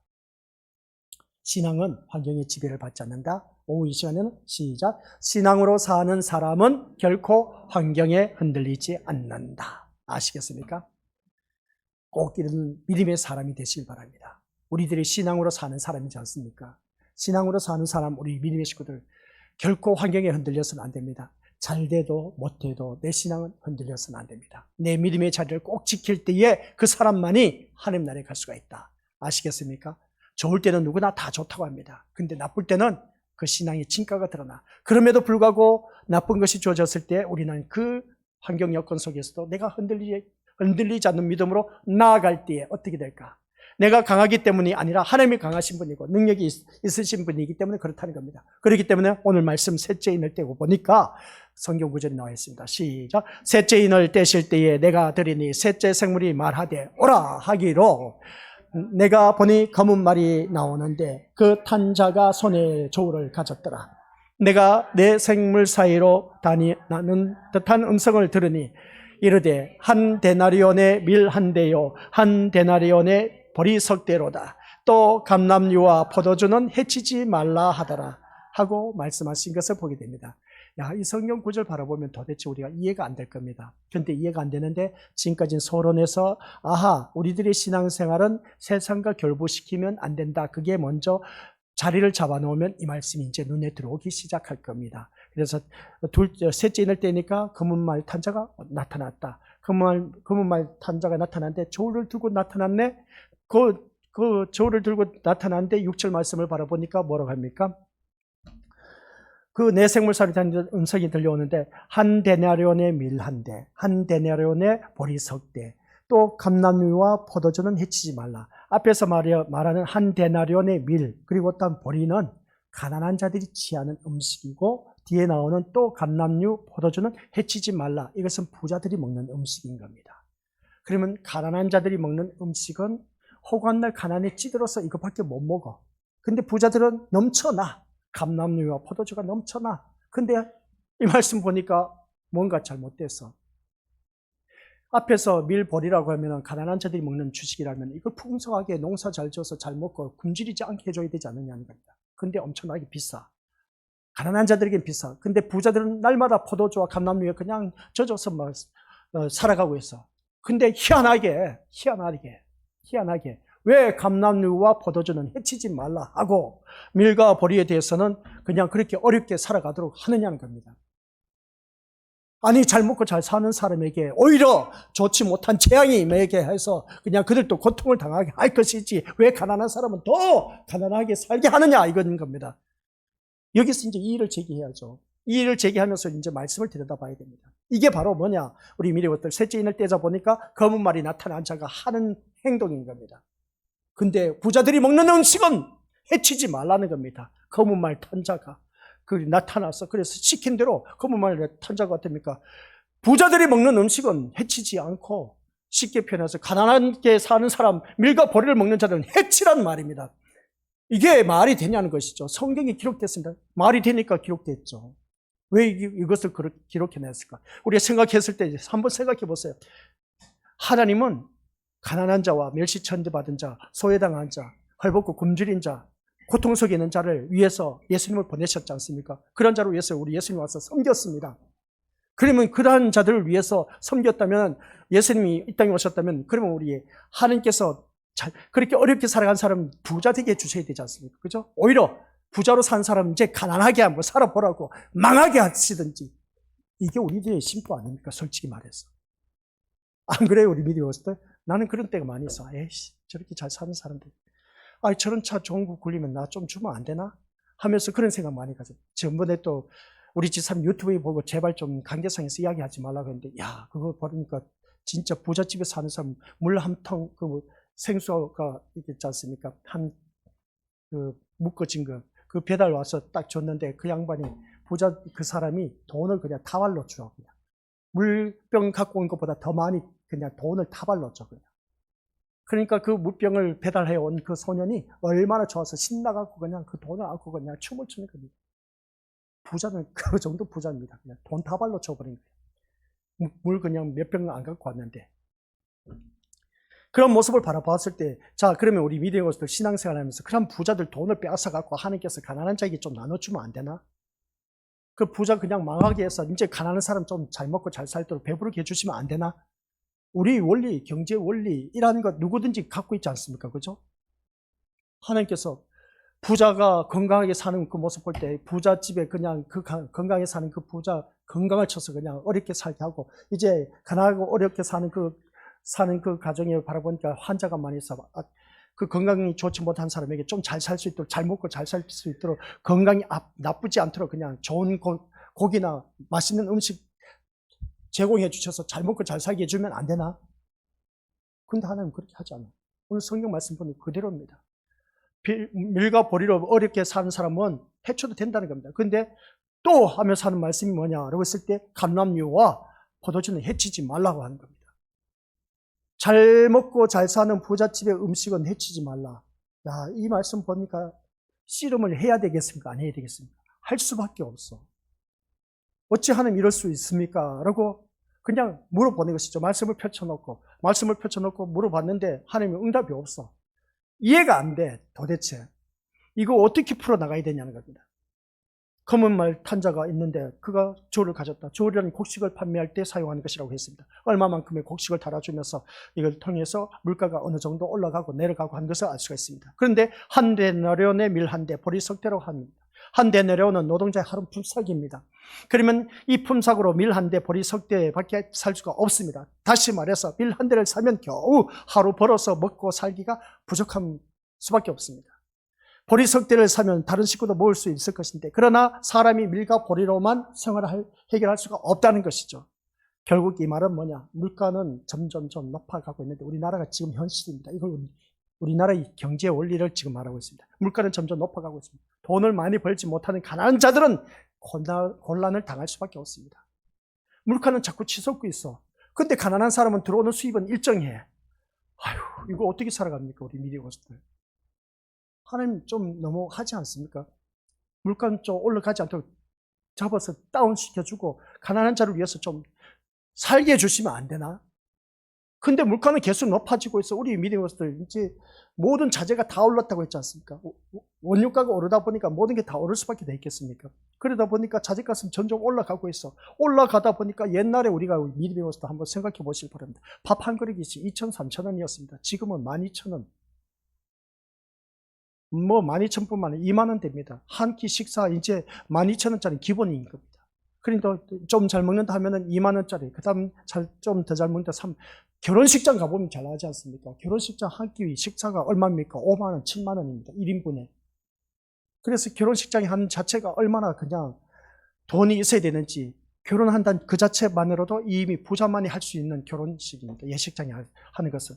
신앙은 환경의 지배를 받지 않는다. 오후 이 시간에는 시작. 신앙으로 사는 사람은 결코 환경에 흔들리지 않는다. 아시겠습니까? 꼭 이런 믿음의 사람이 되시길 바랍니다. 우리들이 신앙으로 사는 사람이지 않습니까? 신앙으로 사는 사람, 우리 믿음의 식구들 결코 환경에 흔들려서는 안 됩니다. 잘 돼도 못 돼도 내 신앙은 흔들려서는 안 됩니다. 내 믿음의 자리를 꼭 지킬 때에 그 사람만이 하나님 나라에 갈 수가 있다. 아시겠습니까? 좋을 때는 누구나 다 좋다고 합니다. 근데 나쁠 때는 그 신앙의 진가가 드러나. 그럼에도 불구하고 나쁜 것이 주어졌을 때 우리는 그 환경 여건 속에서도 내가 흔들리지 않는 믿음으로 나아갈 때에 어떻게 될까? 내가 강하기 때문이 아니라 하나님이 강하신 분이고 능력이 있으신 분이기 때문에 그렇다는 겁니다. 그렇기 때문에 오늘 말씀 셋째 인을 떼고 보니까 성경 구절이 나와 있습니다. 시작. 셋째 인을 떼실 때에 내가 들으니 셋째 생물이 말하되 오라 하기로 내가 보니 검은 말이 나오는데 그 탄 자가 손에 저울을 가졌더라. 내가 내 생물 사이로 다니는 듯한 음성을 들으니 이르되 한 데나리온의 밀 한 대요 한 데나리온의 보리 석 대로다. 또 감람류와 포도주는 해치지 말라 하더라 하고 말씀하신 것을 보게 됩니다. 이 성경 구절 바라보면 도대체 우리가 이해가 안 될 겁니다. 그런데 이해가 안 되는데 지금까지는 서론에서 우리들의 신앙생활은 세상과 결부시키면 안 된다. 그게 먼저 자리를 잡아놓으면 이 말씀이 이제 눈에 들어오기 시작할 겁니다. 그래서 셋째 인을 떼니까 검은 말 탄자가 나타났다. 검은 말 탄자가 나타났는데 저울을 들고 나타났네. 그 저울을 들고 나타났는데 6절 말씀을 바라보니까 뭐라고 합니까? 그 내 생물살이 다니는 음성이 들려오는데 한 데나리온의 밀 한 대, 한 데나리온의 보리 석 대, 또 감람류와 포도주는 해치지 말라. 앞에서 말하는 한 데나리온의 밀 그리고 또 보리는 가난한 자들이 취하는 음식이고 뒤에 나오는 또 감람류, 포도주는 해치지 말라. 이것은 부자들이 먹는 음식인 겁니다. 그러면 가난한 자들이 먹는 음식은 허구한 날 가난에 찌들어서 이것밖에 못 먹어. 근데 부자들은 넘쳐나. 감람류와 포도주가 넘쳐나. 근데 이 말씀 보니까 뭔가 잘못됐어. 앞에서 밀보리라고 하면 가난한 자들이 먹는 주식이라면 이걸 풍성하게 농사 잘 지어서 잘 먹고 굶주리지 않게 해줘야 되지 않느냐는 겁니다. 근데 엄청나게 비싸. 가난한 자들에겐 비싸. 근데 부자들은 날마다 포도주와 감람류에 그냥 젖어서 막 살아가고 있어. 근데 희한하게 왜 감람류와 포도주는 해치지 말라 하고 밀과 보리에 대해서는 그냥 그렇게 어렵게 살아가도록 하느냐는 겁니다. 아니 잘 먹고 잘 사는 사람에게 오히려 좋지 못한 재앙이 임하게 해서 그냥 그들도 고통을 당하게 할 것이지 왜 가난한 사람은 더 가난하게 살게 하느냐 이건 겁니다. 여기서 이제 이의를 제기해야죠. 이의를 제기하면서 이제 말씀을 들여다봐야 됩니다. 이게 바로 뭐냐? 우리 미리 것들 셋째 인을 떼자 보니까 검은 말이 나타난 자가 하는 행동인 겁니다. 근데 부자들이 먹는 음식은 해치지 말라는 겁니다. 검은 말 탄 자가 나타나서 그래서 시킨 대로 검은 말 탄 자가 어떻습니까? 부자들이 먹는 음식은 해치지 않고 쉽게 표현해서 가난하게 사는 사람, 밀과 보리를 먹는 자들은 해치란 말입니다. 이게 말이 되냐는 것이죠. 성경에 기록됐습니다. 말이 되니까 기록됐죠. 왜 이것을 그렇게 기록해냈을까? 우리가 생각했을 때 한번 생각해 보세요. 하나님은 가난한 자와 멸시천대받은 자, 소외당한 자, 헐벗고 굶주린 자, 고통 속에 있는 자를 위해서 예수님을 보내셨지 않습니까? 그런 자를 위해서 우리 예수님이 와서 섬겼습니다. 그러면 그러한 자들을 위해서 섬겼다면, 예수님이 이 땅에 오셨다면, 그러면 우리 하나님께서 그렇게 어렵게 살아간 사람 부자 되게 해주셔야 되지 않습니까? 그죠? 오히려 부자로 산 사람 이제 가난하게 한번 살아보라고 망하게 하시든지. 이게 우리들의 심보 아닙니까? 솔직히 말해서. 안 그래요? 우리 미리 왔을 때? 나는 그런 때가 많이 있어. 에이씨, 저렇게 잘 사는 사람들. 아, 저런 차 좋은 거 굴리면 나 좀 주면 안 되나? 하면서 그런 생각 많이 가져. 전번에 또 우리 집사람 유튜브에 보고 제발 좀 강대상에서 이야기하지 말라고 했는데, 야, 그거 보니까 진짜 부잣집에 사는 사람 물 한 통, 생수가 있지 않습니까? 묶어진 거. 그 배달 와서 딱 줬는데 그 양반이 부자 그 사람이 돈을 그냥 타발로 줘. 그냥. 물병 갖고 온 것보다 더 많이 그냥 돈을 타발로 줘. 그냥. 그러니까 그 물병을 배달해 온 그 소년이 얼마나 좋아서 신나갖고 그냥 그 돈을 안고 그냥 춤을 추는 겁니다. 부자는 그 정도 부자입니다. 그냥 돈 타발로 줘버린 거예요. 물 그냥 몇 병 안 갖고 왔는데. 그런 모습을 바라봤을 때, 자, 그러면 우리 믿음의 것들 신앙생활 하면서 그런 부자들 돈을 빼앗아갖고 하나님께서 가난한 자에게 좀 나눠주면 안 되나? 그 부자 그냥 망하게 해서 이제 가난한 사람 좀 잘 먹고 잘 살도록 배부르게 해주시면 안 되나? 우리 원리, 경제 원리, 이런 것 누구든지 갖고 있지 않습니까? 그죠? 하나님께서 부자가 건강하게 사는 그 모습 볼 때 부잣집에 그냥 그 건강하게 사는 그 부자 건강을 쳐서 그냥 어렵게 살게 하고 이제 가난하고 어렵게 사는 그 가정에 바라보니까 환자가 많이 있어. 그 건강이 좋지 못한 사람에게 좀 잘 살 수 있도록, 잘 먹고 잘 살 수 있도록, 건강이 나쁘지 않도록 그냥 좋은 고기나 맛있는 음식 제공해 주셔서 잘 먹고 잘 살게 해주면 안 되나? 근데 하나님은 그렇게 하지 않아요. 오늘 성경 말씀 보니 그대로입니다. 밀과 보리로 어렵게 사는 사람은 해쳐도 된다는 겁니다. 근데 또 하면서 하는 말씀이 뭐냐라고 했을 때 감람류와 포도주는 해치지 말라고 하는 겁니다. 잘 먹고 잘 사는 부잣집의 음식은 해치지 말라. 야, 이 말씀 보니까 씨름을 해야 되겠습니까? 안 해야 되겠습니까? 할 수밖에 없어. 어찌 하나님 이럴 수 있습니까? 라고 그냥 물어보는 것이죠. 말씀을 펼쳐놓고 물어봤는데 하나님은 응답이 없어. 이해가 안 돼, 도대체. 이거 어떻게 풀어나가야 되냐는 겁니다. 검은 말 탄자가 있는데 그가 조를 가졌다. 조라는 곡식을 판매할 때 사용하는 것이라고 했습니다. 얼마만큼의 곡식을 달아주면서 이걸 통해서 물가가 어느 정도 올라가고 내려가고 한 것을 알 수가 있습니다. 그런데 한 데나리온의 밀 한 대, 보리 석 대라고 합니다. 한 데나리온은 노동자의 하루 품삯입니다. 그러면 이 품삯으로 밀 한 대, 보리 석 대밖에 살 수가 없습니다. 다시 말해서 밀 한 대를 사면 겨우 하루 벌어서 먹고 살기가 부족한 수밖에 없습니다. 보리 석 대를 사면 다른 식구도 먹을 수 있을 것인데, 그러나 사람이 밀과 보리로만 생활을 해결할 수가 없다는 것이죠. 결국 이 말은 뭐냐? 물가는 점점 높아가고 있는데 우리나라가 지금 현실입니다. 이걸 우리나라의 경제 원리를 지금 말하고 있습니다. 물가는 점점 높아가고 있습니다. 돈을 많이 벌지 못하는 가난한 자들은 곤란을 당할 수밖에 없습니다. 물가는 자꾸 치솟고 있어. 근데 가난한 사람은 들어오는 수입은 일정해. 아휴, 이거 어떻게 살아갑니까? 우리 미디어 고스들. 하나님 좀 너무 하지 않습니까? 물가는 좀 올라가지 않도록 잡아서 다운시켜주고 가난한 자를 위해서 좀 살게 해주시면 안 되나? 근데 물가는 계속 높아지고 있어. 우리 미디어들 이제 모든 자재가 다 올랐다고 했지 않습니까? 원유가가 오르다 보니까 모든 게 다 오를 수밖에 돼 있겠습니까? 그러다 보니까 자재값은 점점 올라가고 있어. 올라가다 보니까 옛날에 우리가 미디어들 한번 생각해 보시기 바랍니다. 밥 한 그릇이 2,000, 3,000원이었습니다. 지금은 12,000원. 12,000뿐만 아니라 2만 원 됩니다. 한 끼 식사 이제 12,000원짜리 기본인 겁니다. 그러니까 좀 잘 먹는다 하면은 2만 원짜리, 그 다음 좀 더 잘 먹는다 3, 결혼식장 가보면 잘 하지 않습니까? 결혼식장 한 끼 식사가 얼마입니까? 5만 원, 7만 원입니다. 1인분에. 그래서 결혼식장이 한 자체가 얼마나 그냥 돈이 있어야 되는지, 결혼한다는 그 자체만으로도 이미 부자만이 할 수 있는 결혼식입니다. 예식장이 하는 것은.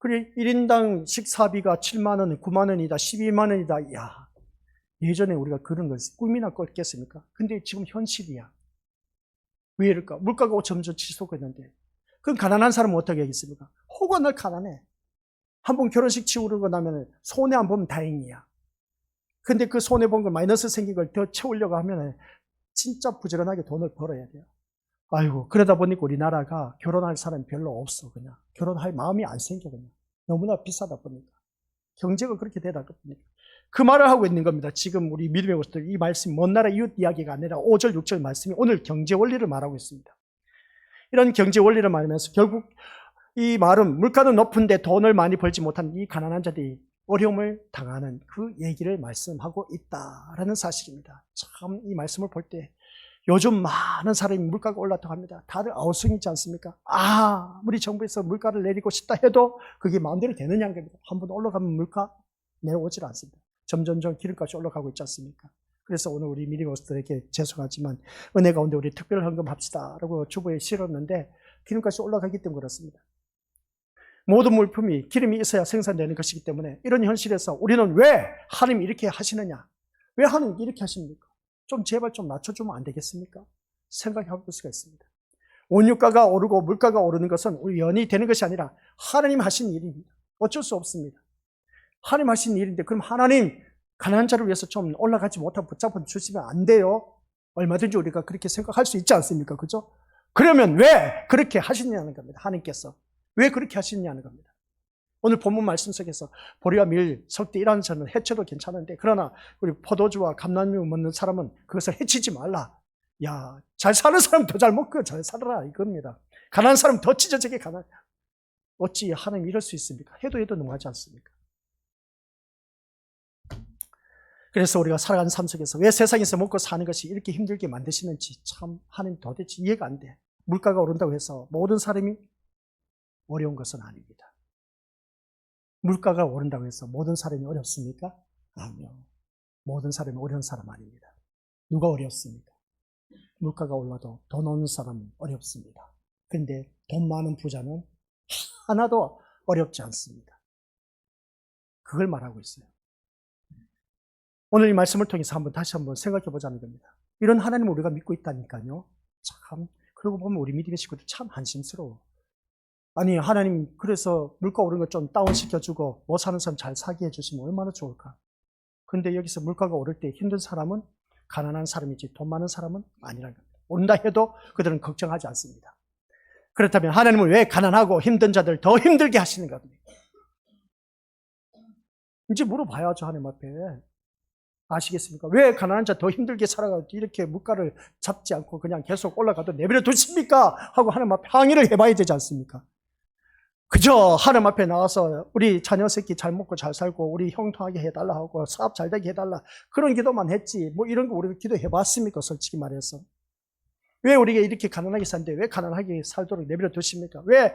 그리고 1인당 식사비가 7만 원, 9만 원이다, 12만 원이다. 야, 예전에 우리가 그런 걸 꿈이나 꿨겠습니까? 근데 지금 현실이야. 왜 이럴까? 물가가 점점 치솟했는데. 그럼 가난한 사람은 어떻게 하겠습니까? 혹은 늘 가난해. 한번 결혼식 치우고 나면 손해 안 보면 다행이야. 근데 그 손해 본 걸 마이너스 생긴 걸 더 채우려고 하면 진짜 부지런하게 돈을 벌어야 돼요. 아이고, 그러다 보니까 우리나라가 결혼할 사람이 별로 없어, 그냥. 결혼할 마음이 안 생겨, 그냥. 너무나 비싸다 보니까. 경제가 그렇게 되다 보니까. 그 말을 하고 있는 겁니다. 지금 우리 믿음의 것들, 이 말씀, 먼 나라 이웃 이야기가 아니라 5절, 6절 말씀이 오늘 경제 원리를 말하고 있습니다. 이런 경제 원리를 말하면서 결국 이 말은 물가는 높은데 돈을 많이 벌지 못한 이 가난한 자들이 어려움을 당하는 그 얘기를 말씀하고 있다라는 사실입니다. 참 이 말씀을 볼 때 요즘 많은 사람이 물가가 올랐다고 합니다. 다들 아우성이지 않습니까? 우리 정부에서 물가를 내리고 싶다 해도 그게 마음대로 되느냐는 겁니다. 한번 올라가면 물가 내려오질 않습니다. 점점점 기름값이 올라가고 있지 않습니까? 그래서 오늘 우리 미리버스들에게 죄송하지만 은혜 가운데 우리 특별 헌금합시다라고 주부에 실었는데 기름값이 올라가기 때문에 그렇습니다. 모든 물품이 기름이 있어야 생산되는 것이기 때문에 이런 현실에서 우리는 왜 하나님이 이렇게 하시느냐? 왜 하나님이 이렇게 하십니까? 좀 제발 좀 낮춰주면 안 되겠습니까? 생각해 볼 수가 있습니다. 원유가가 오르고 물가가 오르는 것은 우연히 되는 것이 아니라 하나님 하신 일입니다. 어쩔 수 없습니다. 하나님 하신 일인데 그럼 하나님 가난한 자를 위해서 좀 올라가지 못하고 붙잡아 주시면 안 돼요? 얼마든지 우리가 그렇게 생각할 수 있지 않습니까? 그죠? 그러면 왜 그렇게 하시냐는 겁니다. 하나님께서. 왜 그렇게 하시냐는 겁니다. 오늘 본문 말씀 속에서 보리와 밀, 석대 이런 저는 해쳐도 괜찮은데 그러나 우리 포도주와 감람유 먹는 사람은 그것을 해치지 말라. 야, 잘 사는 사람 더 잘 먹고 잘 살아라 이겁니다. 가난한 사람 더 찢어지게 가난. 어찌 하나님 이럴 수 있습니까? 해도 너무하지 않습니까? 그래서 우리가 살아가는 삶 속에서 왜 세상에서 먹고 사는 것이 이렇게 힘들게 만드시는지 참 하나님 도대체 이해가 안 돼. 물가가 오른다고 해서 모든 사람이 어려운 것은 아닙니다. 물가가 오른다고 해서 모든 사람이 어렵습니까? 아니요. 모든 사람이 어려운 사람 아닙니다. 누가 어렵습니까? 물가가 올라도 돈 없는 사람은 어렵습니다. 그런데 돈 많은 부자는 하나도 어렵지 않습니다. 그걸 말하고 있어요. 오늘 이 말씀을 통해서 다시 한번 생각해 보자는 겁니다. 이런 하나님을 우리가 믿고 있다니까요. 참, 그러고 보면 우리 믿음의 식구들 참 한심스러워. 아니, 하나님, 그래서 물가 오르는 거 좀 다운시켜주고, 못 사는 사람 잘 사게 해주시면 얼마나 좋을까. 근데 여기서 물가가 오를 때 힘든 사람은 가난한 사람이지, 돈 많은 사람은 아니라는 겁니다. 오른다 해도 그들은 걱정하지 않습니다. 그렇다면 하나님은 왜 가난하고 힘든 자들 더 힘들게 하시는 겁니까? 이제 물어봐야죠, 하나님 앞에. 아시겠습니까? 왜 가난한 자 더 힘들게 살아가고 이렇게 물가를 잡지 않고 그냥 계속 올라가도 내버려 두십니까? 하고 하나님 앞에 항의를 해봐야 되지 않습니까? 그저 하나님 앞에 나와서 우리 자녀 새끼 잘 먹고 잘 살고 우리 형통하게 해달라 하고 사업 잘 되게 해달라 그런 기도만 했지 뭐 이런 거 우리가 기도해봤습니까? 솔직히 말해서. 왜 우리가 이렇게 가난하게 사는데 왜 가난하게 살도록 내버려 두십니까? 왜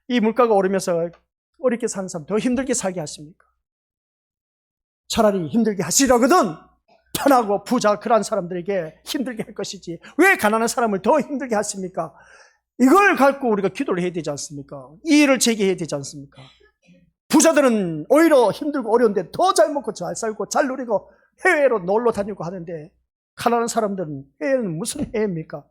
이 물가가 오르면서 어렵게 사는 사람 더 힘들게 살게 하십니까? 차라리 힘들게 하시려거든 편하고 부자 그런 사람들에게 힘들게 할 것이지 왜 가난한 사람을 더 힘들게 하십니까? 이걸 갖고 우리가 기도를 해야 되지 않습니까? 이 일을 제기해야 되지 않습니까? 부자들은 오히려 힘들고 어려운데 더 잘 먹고 잘 살고 잘 누리고 해외로 놀러 다니고 하는데 가난한 사람들은 해외는 무슨 해외입니까?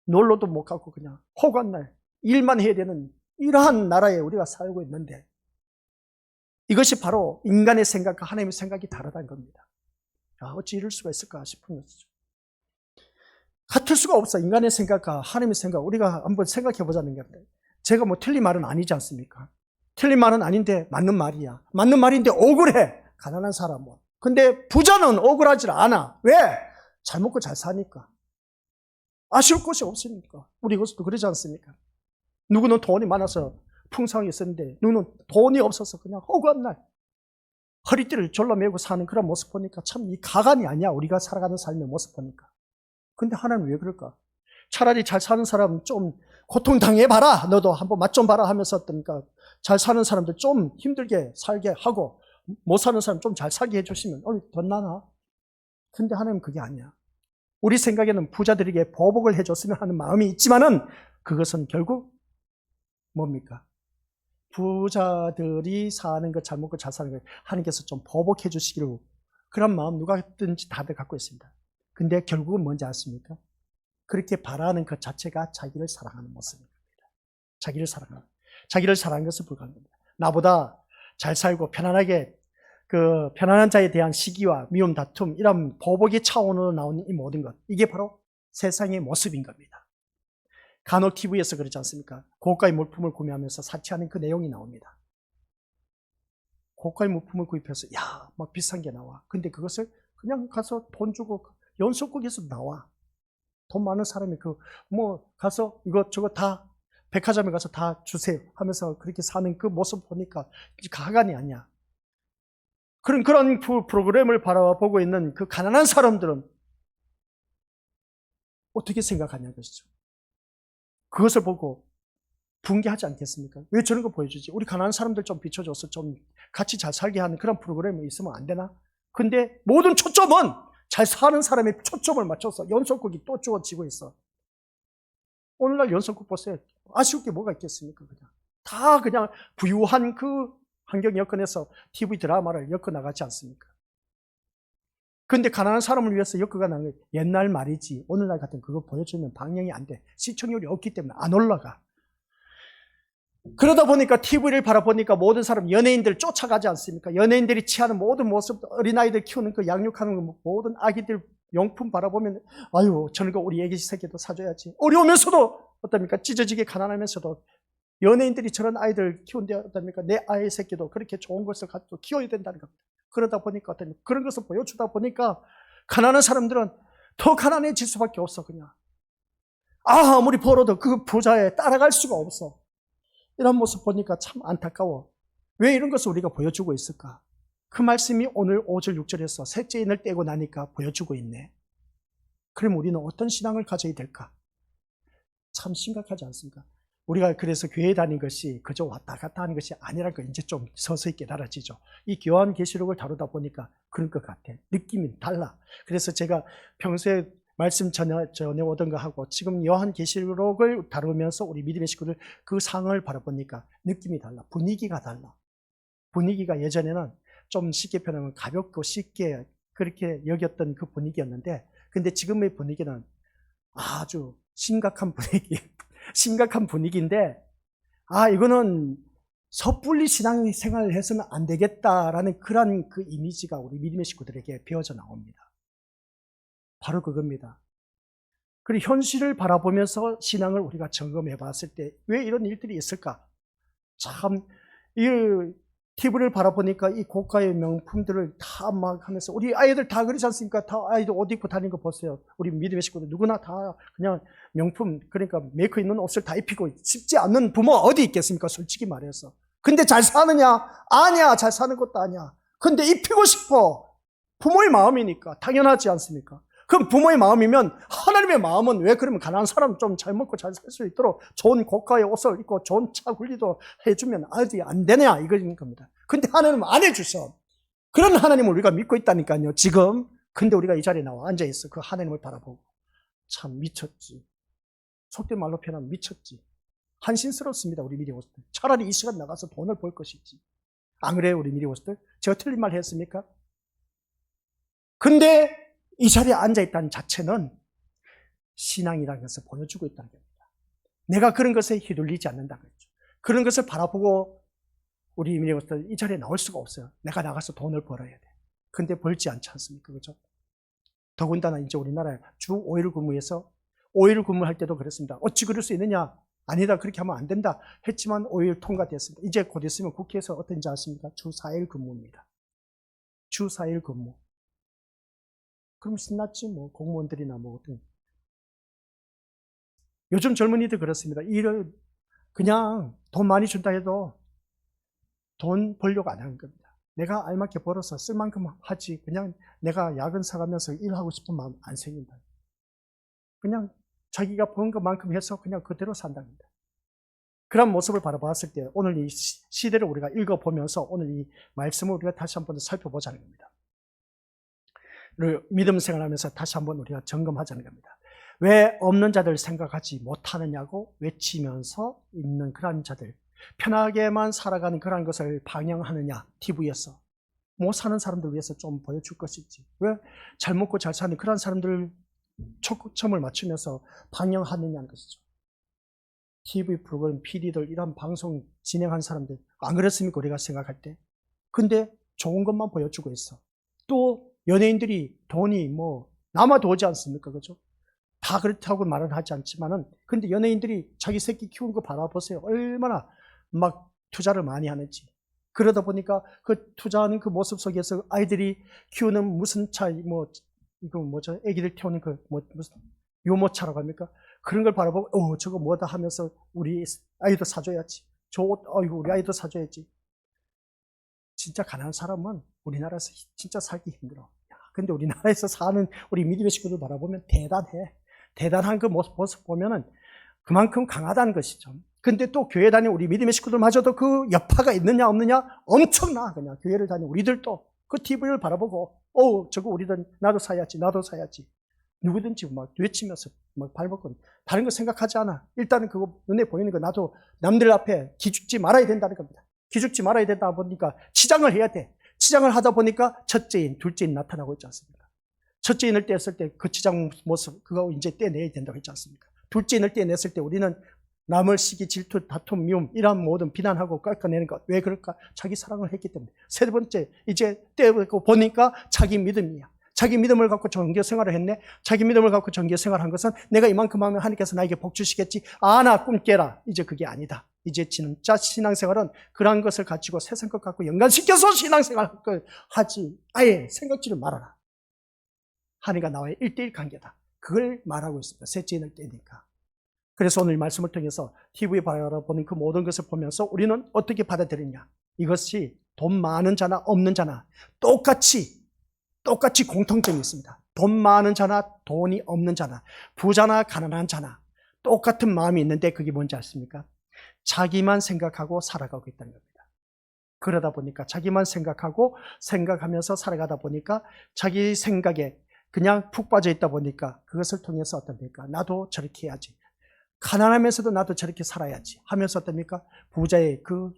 놀러도 못 가고 그냥 호간날 일만 해야 되는 이러한 나라에 우리가 살고 있는데 이것이 바로 인간의 생각과 하나님의 생각이 다르다는 겁니다. 어찌 이럴 수가 있을까 싶은 것이죠. 같을 수가 없어. 인간의 생각과 하나님의 생각. 우리가 한번 생각해 보자는 건데 제가 뭐 틀린 말은 아니지 않습니까? 틀린 말은 아닌데 맞는 말이야. 맞는 말인데 억울해. 가난한 사람은. 근데 부자는 억울하지 않아. 왜? 잘 먹고 잘 사니까. 아쉬울 것이 없으니까. 우리 이것도 그러지 않습니까? 누구는 돈이 많아서 풍성하게 썼는데 누구는 돈이 없어서 그냥 허구한 날 허리띠를 졸라매고 사는 그런 모습 보니까 참 이 가관이 아니야. 우리가 살아가는 삶의 모습 보니까. 근데 하나님 왜 그럴까? 차라리 잘 사는 사람 좀 고통당해봐라. 너도 한번 맛 좀 봐라 하면서 어떠니까 잘 사는 사람들 좀 힘들게 살게 하고 못 사는 사람 좀 잘 살게 해주시면 더 나나? 근데 하나님 그게 아니야. 우리 생각에는 부자들에게 보복을 해줬으면 하는 마음이 있지만은 그것은 결국 뭡니까? 부자들이 사는 것, 잘 먹고 잘 사는 것 하나님께서 좀 보복해 주시기를 그런 마음 누가든지 다들 갖고 있습니다. 근데 결국은 뭔지 아십니까? 그렇게 바라는 것 자체가 자기를 사랑하는 모습입니다. 자기를 사랑하는 것을 불가하는 겁니다. 나보다 잘 살고 편안하게 편안한 자에 대한 시기와 미움, 다툼, 이런 보복의 차원으로 나오는 이 모든 것, 이게 바로 세상의 모습인 겁니다. 간혹 TV에서 그러지 않습니까? 고가의 물품을 구매하면서 사치하는 그 내용이 나옵니다. 고가의 물품을 구입해서 막 비싼 게 나와. 근데 그것을 그냥 가서 돈 주고 연속국에서 나와. 돈 많은 사람이 가서 이것저것 다 백화점에 가서 다 주세요 하면서 그렇게 사는 그 모습 보니까 가관이 아니야. 그런 프로그램을 바라보고 있는 그 가난한 사람들은 어떻게 생각하냐 것이죠. 그것을 보고 붕괴하지 않겠습니까? 왜 저런 거 보여주지? 우리 가난한 사람들 좀 비춰줘서 좀 같이 잘 살게 하는 그런 프로그램이 있으면 안 되나? 근데 모든 초점은 잘 사는 사람의 초점을 맞춰서 연속극이 또 주어지고 있어. 오늘날 연속극 보세요. 아쉬울 게 뭐가 있겠습니까? 다 그냥 부유한 그 환경 여건에서 TV 드라마를 엮어 나가지 않습니까? 근데 가난한 사람을 위해서 엮어가 나는 게 옛날 말이지. 오늘날 같은 그거 보여주면 방영이 안 돼. 시청률이 없기 때문에 안 올라가. 그러다 보니까 TV를 바라보니까 모든 사람 연예인들 쫓아가지 않습니까? 연예인들이 취하는 모든 모습, 어린아이들 키우는 그 양육하는 모든 아기들 용품 바라보면 아유 저런 거 우리 애기 새끼도 사줘야지. 어려우면서도 어떻습니까? 찢어지게 가난하면서도 연예인들이 저런 아이들 키운데 어떻습니까? 내 아이 새끼도 그렇게 좋은 것을 가지고 키워야 된다는 겁니다. 그러다 보니까 어떻습니까? 그런 것을 보여주다 보니까 가난한 사람들은 더 가난해질 수밖에 없어. 그냥 아무리 벌어도 그 부자에 따라갈 수가 없어. 이런 모습 보니까 참 안타까워. 왜 이런 것을 우리가 보여주고 있을까? 그 말씀이 오늘 5절 6절에서 셋째 인을 떼고 나니까 보여주고 있네. 그럼 우리는 어떤 신앙을 가져야 될까? 참 심각하지 않습니까? 우리가 그래서 교회 다니는 것이 그저 왔다 갔다 하는 것이 아니라는 걸 이제 좀 서서히 깨달아지죠. 이 요한계시록을 다루다 보니까 그런 것 같아. 느낌이 달라. 그래서 제가 평소에 말씀 전해오던 거 하고 지금 요한계시록을 다루면서 우리 믿음의 식구들 그 상을 바라보니까 느낌이 달라. 분위기가 달라. 분위기가 예전에는 좀 쉽게 표현하면 가볍고 쉽게 그렇게 여겼던 그 분위기였는데 근데 지금의 분위기는 아주 심각한 분위기인데 이거는 섣불리 신앙생활을 해서는 안 되겠다라는 그런 그 이미지가 우리 믿음의 식구들에게 배어져 나옵니다. 바로 그겁니다. 그리고 현실을 바라보면서 신앙을 우리가 점검해 봤을 때 왜 이런 일들이 있을까? 참, 이 TV를 바라보니까 이 고가의 명품들을 다 막 하면서 우리 아이들 다 그러지 않습니까? 다 아이들 옷 입고 다니는 거 보세요. 우리 믿음의 식구들 누구나 다 그냥 명품, 그러니까 메이커 있는 옷을 다 입히고 싶지 않는 부모가 어디 있겠습니까? 솔직히 말해서. 근데 잘 사느냐? 아니야. 잘 사는 것도 아니야. 근데 입히고 싶어. 부모의 마음이니까 당연하지 않습니까? 그럼 부모의 마음이면 하나님의 마음은 왜 그러면 가난한 사람 좀 잘 먹고 잘 살 수 있도록 좋은 고가의 옷을 입고 좋은 차 굴리도 해주면 아이들이 안 되냐 이거인 겁니다. 근데 하나님은 안 해주셔. 그런 하나님을 우리가 믿고 있다니까요 지금. 근데 우리가 이 자리에 나와 앉아있어. 그 하나님을 바라보고 참 미쳤지. 속된 말로 표현하면 미쳤지. 한심스럽습니다 우리 미리 오스들. 차라리 이 시간 나가서 돈을 벌 것이지. 안 그래요 우리 미리 오스들? 제가 틀린 말 했습니까? 근데 이 자리에 앉아있다는 자체는 신앙이라는 것을 보여주고 있다는 겁니다. 내가 그런 것에 휘둘리지 않는다는 거죠. 그런 것을 바라보고 우리 이민희들 이 자리에 나올 수가 없어요. 내가 나가서 돈을 벌어야 돼. 근데 벌지 않지 않습니까? 그렇죠? 더군다나 이제 우리나라에 주 5일 근무에서 5일 근무할 때도 그랬습니다. 어찌 그럴 수 있느냐? 아니다. 그렇게 하면 안 된다. 했지만 5일 통과됐습니다. 이제 곧 있으면 국회에서 어떤지 아십니까? 주 4일 근무입니다. 주 4일 근무. 그럼 신났지 뭐 공무원들이나 뭐 어떤 요즘 젊은이들 그렇습니다. 일을 그냥 돈 많이 준다 해도 돈 벌려고 안 하는 겁니다. 내가 알맞게 벌어서 쓸 만큼 하지 그냥 내가 야근 사가면서 일하고 싶은 마음 안 생긴다. 그냥 자기가 번 것만큼 해서 그냥 그대로 산답니다. 그런 모습을 바라봤을 때 오늘 이 시대를 우리가 읽어보면서 오늘 이 말씀을 우리가 다시 한번 살펴보자는 겁니다. 믿음 생활하면서 다시 한번 우리가 점검하자는 겁니다. 왜 없는 자들 생각하지 못하느냐고 외치면서 있는 그런 자들, 편하게만 살아가는 그런 것을 방영하느냐, TV에서. 못 사는 사람들 위해서 좀 보여줄 것이지. 왜 잘 먹고 잘 사는 그런 사람들 초점을 맞추면서 방영하느냐는 것이죠. TV 프로그램, PD들, 이런 방송 진행한 사람들, 안 그렇습니까? 우리가 생각할 때. 근데 좋은 것만 보여주고 있어. 또 연예인들이 돈이 남아도 오지 않습니까? 그죠? 다 그렇다고 말은 하지 않지만은, 근데 연예인들이 자기 새끼 키우는 거 바라보세요. 얼마나 막 투자를 많이 하는지. 그러다 보니까 그 투자하는 그 모습 속에서 아이들이 키우는 무슨 차, 이거 뭐죠? 애기들 태우는 무슨 유모차라고 합니까? 그런 걸 바라보고, 저거 뭐다 하면서 우리 아이도 사줘야지. 아이고, 우리 아이도 사줘야지. 진짜 가난한 사람은 우리나라에서 진짜 살기 힘들어. 근데 우리나라에서 사는 우리 믿음의 식구들 바라보면 대단해. 대단한 그 모습 보면은 그만큼 강하다는 것이죠. 근데 또 교회 다니는 우리 믿음의 식구들마저도 그 여파가 있느냐 없느냐 엄청나. 그냥 교회를 다니는 우리들도 그 TV를 바라보고 저거 우리들 나도 사야지 나도 사야지. 누구든지 막 외치면서 막 발벗고 다른 거 생각하지 않아. 일단은 그거 눈에 보이는 거 나도 남들 앞에 기죽지 말아야 된다는 겁니다. 기죽지 말아야 된다 보니까 치장을 해야 돼. 치장을 하다 보니까 첫째인, 둘째인 나타나고 있지 않습니까? 첫째인을 떼었을 때 그 치장 모습 그거 이제 떼내야 된다고 했지 않습니까? 둘째인을 떼냈을 때 우리는 남을 시기, 질투, 다툼, 미움 이런 모든 비난하고 깎아내는 것. 왜 그럴까? 자기 사랑을 했기 때문에. 세 번째 이제 떼고 보니까 자기 믿음이야. 자기 믿음을 갖고 정교 생활을 했네. 자기 믿음을 갖고 정교 생활한 것은 내가 이만큼 하면 하나님께서 나에게 복 주시겠지. 나 꿈 깨라. 이제 그게 아니다. 이제 진짜 신앙생활은 그러한 것을 가지고 세상 것 갖고 연관시켜서 신앙생활 하지. 아예 생각지를 말아라. 하나님과 나와의 1:1 관계다. 그걸 말하고 있습니다. 셋째인을 떼니까. 그래서 오늘 말씀을 통해서 TV에 바라보는 그 모든 것을 보면서 우리는 어떻게 받아들이냐. 이것이 돈 많은 자나 없는 자나 똑같이 공통점이 있습니다. 돈 많은 자나 돈이 없는 자나 부자나 가난한 자나 똑같은 마음이 있는데 그게 뭔지 아십니까? 자기만 생각하고 살아가고 있다는 겁니다. 그러다 보니까 자기만 생각하면서 살아가다 보니까 자기 생각에 그냥 푹 빠져 있다 보니까 그것을 통해서 어떻습니까? 나도 저렇게 해야지. 가난하면서도 나도 저렇게 살아야지 하면서 어떻습니까? 부자의 그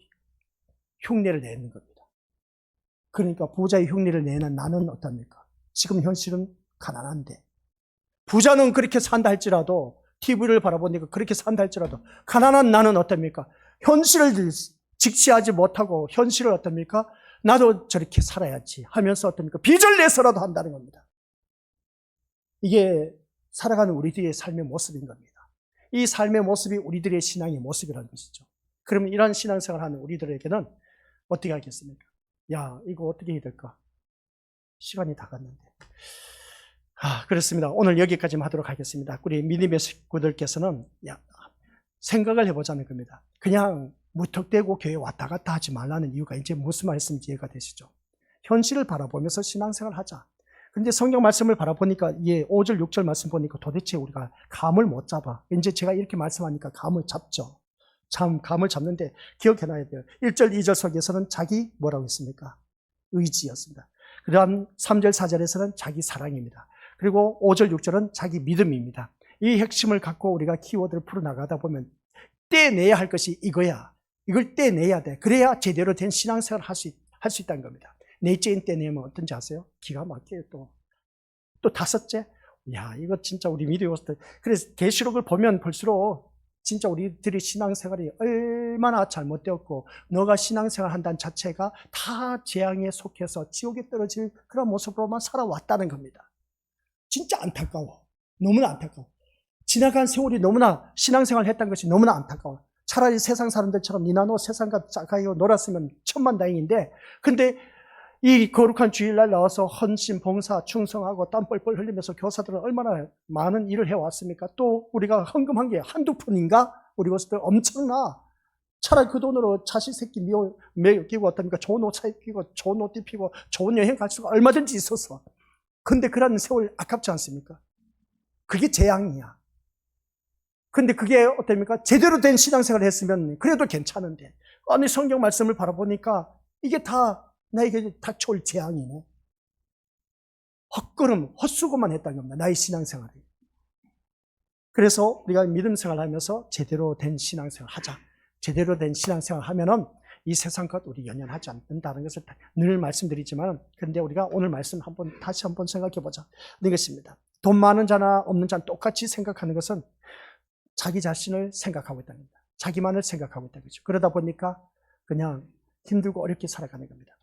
흉내를 내는 겁니다. 그러니까 부자의 흉내를 내는 나는 어떻습니까? 지금 현실은 가난한데 부자는 그렇게 산다 할지라도 TV를 바라보니까 그렇게 산다 할지라도 가난한 나는 어떻습니까? 현실을 직시하지 못하고 현실을 어떻습니까? 나도 저렇게 살아야지 하면서 어떻습니까? 빚을 내서라도 한다는 겁니다. 이게 살아가는 우리들의 삶의 모습인 겁니다. 이 삶의 모습이 우리들의 신앙의 모습이라는 것이죠. 그러면 이런 신앙생활하는 우리들에게는 어떻게 하겠습니까? 이거 어떻게 해야 될까? 시간이 다 갔는데. 그렇습니다. 오늘 여기까지만 하도록 하겠습니다. 우리 믿음의 식구들께서는 생각을 해보자는 겁니다. 그냥 무턱대고 교회 왔다 갔다 하지 말라는 이유가 이제 무슨 말씀인지 이해가 되시죠? 현실을 바라보면서 신앙생활을 하자. 근데 성경 말씀을 바라보니까 5절, 6절 말씀 보니까 도대체 우리가 감을 못 잡아. 이제 제가 이렇게 말씀하니까 감을 잡죠. 참 감을 잡는데 기억해놔야 돼요. 1절, 2절 속에서는 자기 뭐라고 했습니까? 의지였습니다. 그 다음 3절, 4절에서는 자기 사랑입니다. 그리고 5절, 6절은 자기 믿음입니다. 이 핵심을 갖고 우리가 키워드를 풀어나가다 보면 떼내야 할 것이 이거야. 이걸 떼내야 돼. 그래야 제대로 된 신앙생활을 할 수 있다는 겁니다. 넷째인 떼내면 어떤지 아세요? 기가 막혀요. 또 다섯째, 이거 진짜 우리 믿음으로서 그래서 계시록을 보면 볼수록 진짜 우리들의 신앙생활이 얼마나 잘못되었고 너가 신앙생활 한다는 자체가 다 재앙에 속해서 지옥에 떨어질 그런 모습으로만 살아왔다는 겁니다. 진짜 안타까워. 너무나 안타까워. 지나간 세월이 너무나 신앙생활을 했다는 것이 너무나 안타까워. 차라리 세상 사람들처럼 니나노 세상과 가까이 놀았으면 천만다행인데 근데 이 거룩한 주일날 나와서 헌신, 봉사, 충성하고 땀 뻘뻘 흘리면서 교사들은 얼마나 많은 일을 해왔습니까? 또 우리가 헌금한 게 한두 푼인가? 우리 것들 엄청나. 차라리 그 돈으로 자식 새끼 먹이고 어떻습니까? 좋은 옷 사입히고 좋은 옷 입히고 좋은 여행 갈 수가 얼마든지 있었어. 근데 그런 세월 아깝지 않습니까? 그게 재앙이야. 근데 그게 어떻습니까? 제대로 된 신앙생활을 했으면 그래도 괜찮은데, 아니 성경 말씀을 바라보니까 이게 다 나에게 닥쳐올 재앙이네. 헛걸음, 헛수고만 했다는 겁니다. 나의 신앙생활이. 그래서 우리가 믿음 생활하면서 제대로 된 신앙생활 하자. 제대로 된 신앙생활 하면은 이 세상 것 우리 연연하지 않는다는 것을 늘 말씀드리지만, 그런데 우리가 오늘 말씀 다시 한번 생각해 보자. 이것입니다. 돈 많은 자나 없는 자는 똑같이 생각하는 것은 자기 자신을 생각하고 있다는 겁니다. 자기만을 생각하고 있다는 거죠. 그러다 보니까 그냥 힘들고 어렵게 살아가는 겁니다.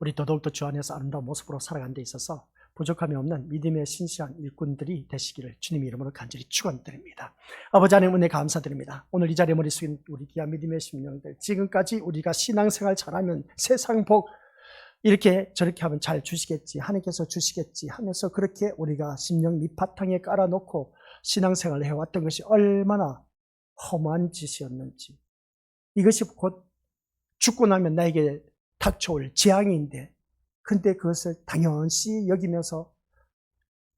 우리 더더욱더 주 안에서 아름다운 모습으로 살아가는 데 있어서 부족함이 없는 믿음의 신실한 일꾼들이 되시기를 주님의 이름으로 간절히 축원드립니다. 아버지 하나님 은혜 감사드립니다. 오늘 이 자리에 머리 숙인 우리 귀한 믿음의 심령들, 지금까지 우리가 신앙생활 잘하면 세상 복 이렇게 저렇게 하면 잘 주시겠지, 하나님께서 주시겠지 하면서 그렇게 우리가 심령 밑바탕에 깔아놓고 신앙생활을 해왔던 것이 얼마나 험한 짓이었는지, 이것이 곧 죽고 나면 나에게 닥쳐올 재앙인데, 근데 그것을 당연시 여기면서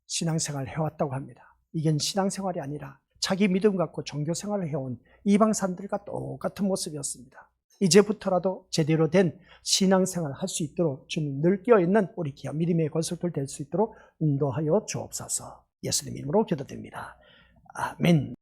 신앙생활을 해왔다고 합니다. 이건 신앙생활이 아니라 자기 믿음 갖고 종교생활을 해온 이방 사람들과 똑같은 모습이었습니다. 이제부터라도 제대로 된 신앙생활을 할 수 있도록 주님 늘 깨어있는 우리 귀한 믿음의 권속들 될 수 있도록 인도하여 주옵소서. 예수님 이름으로 기도드립니다. 아멘.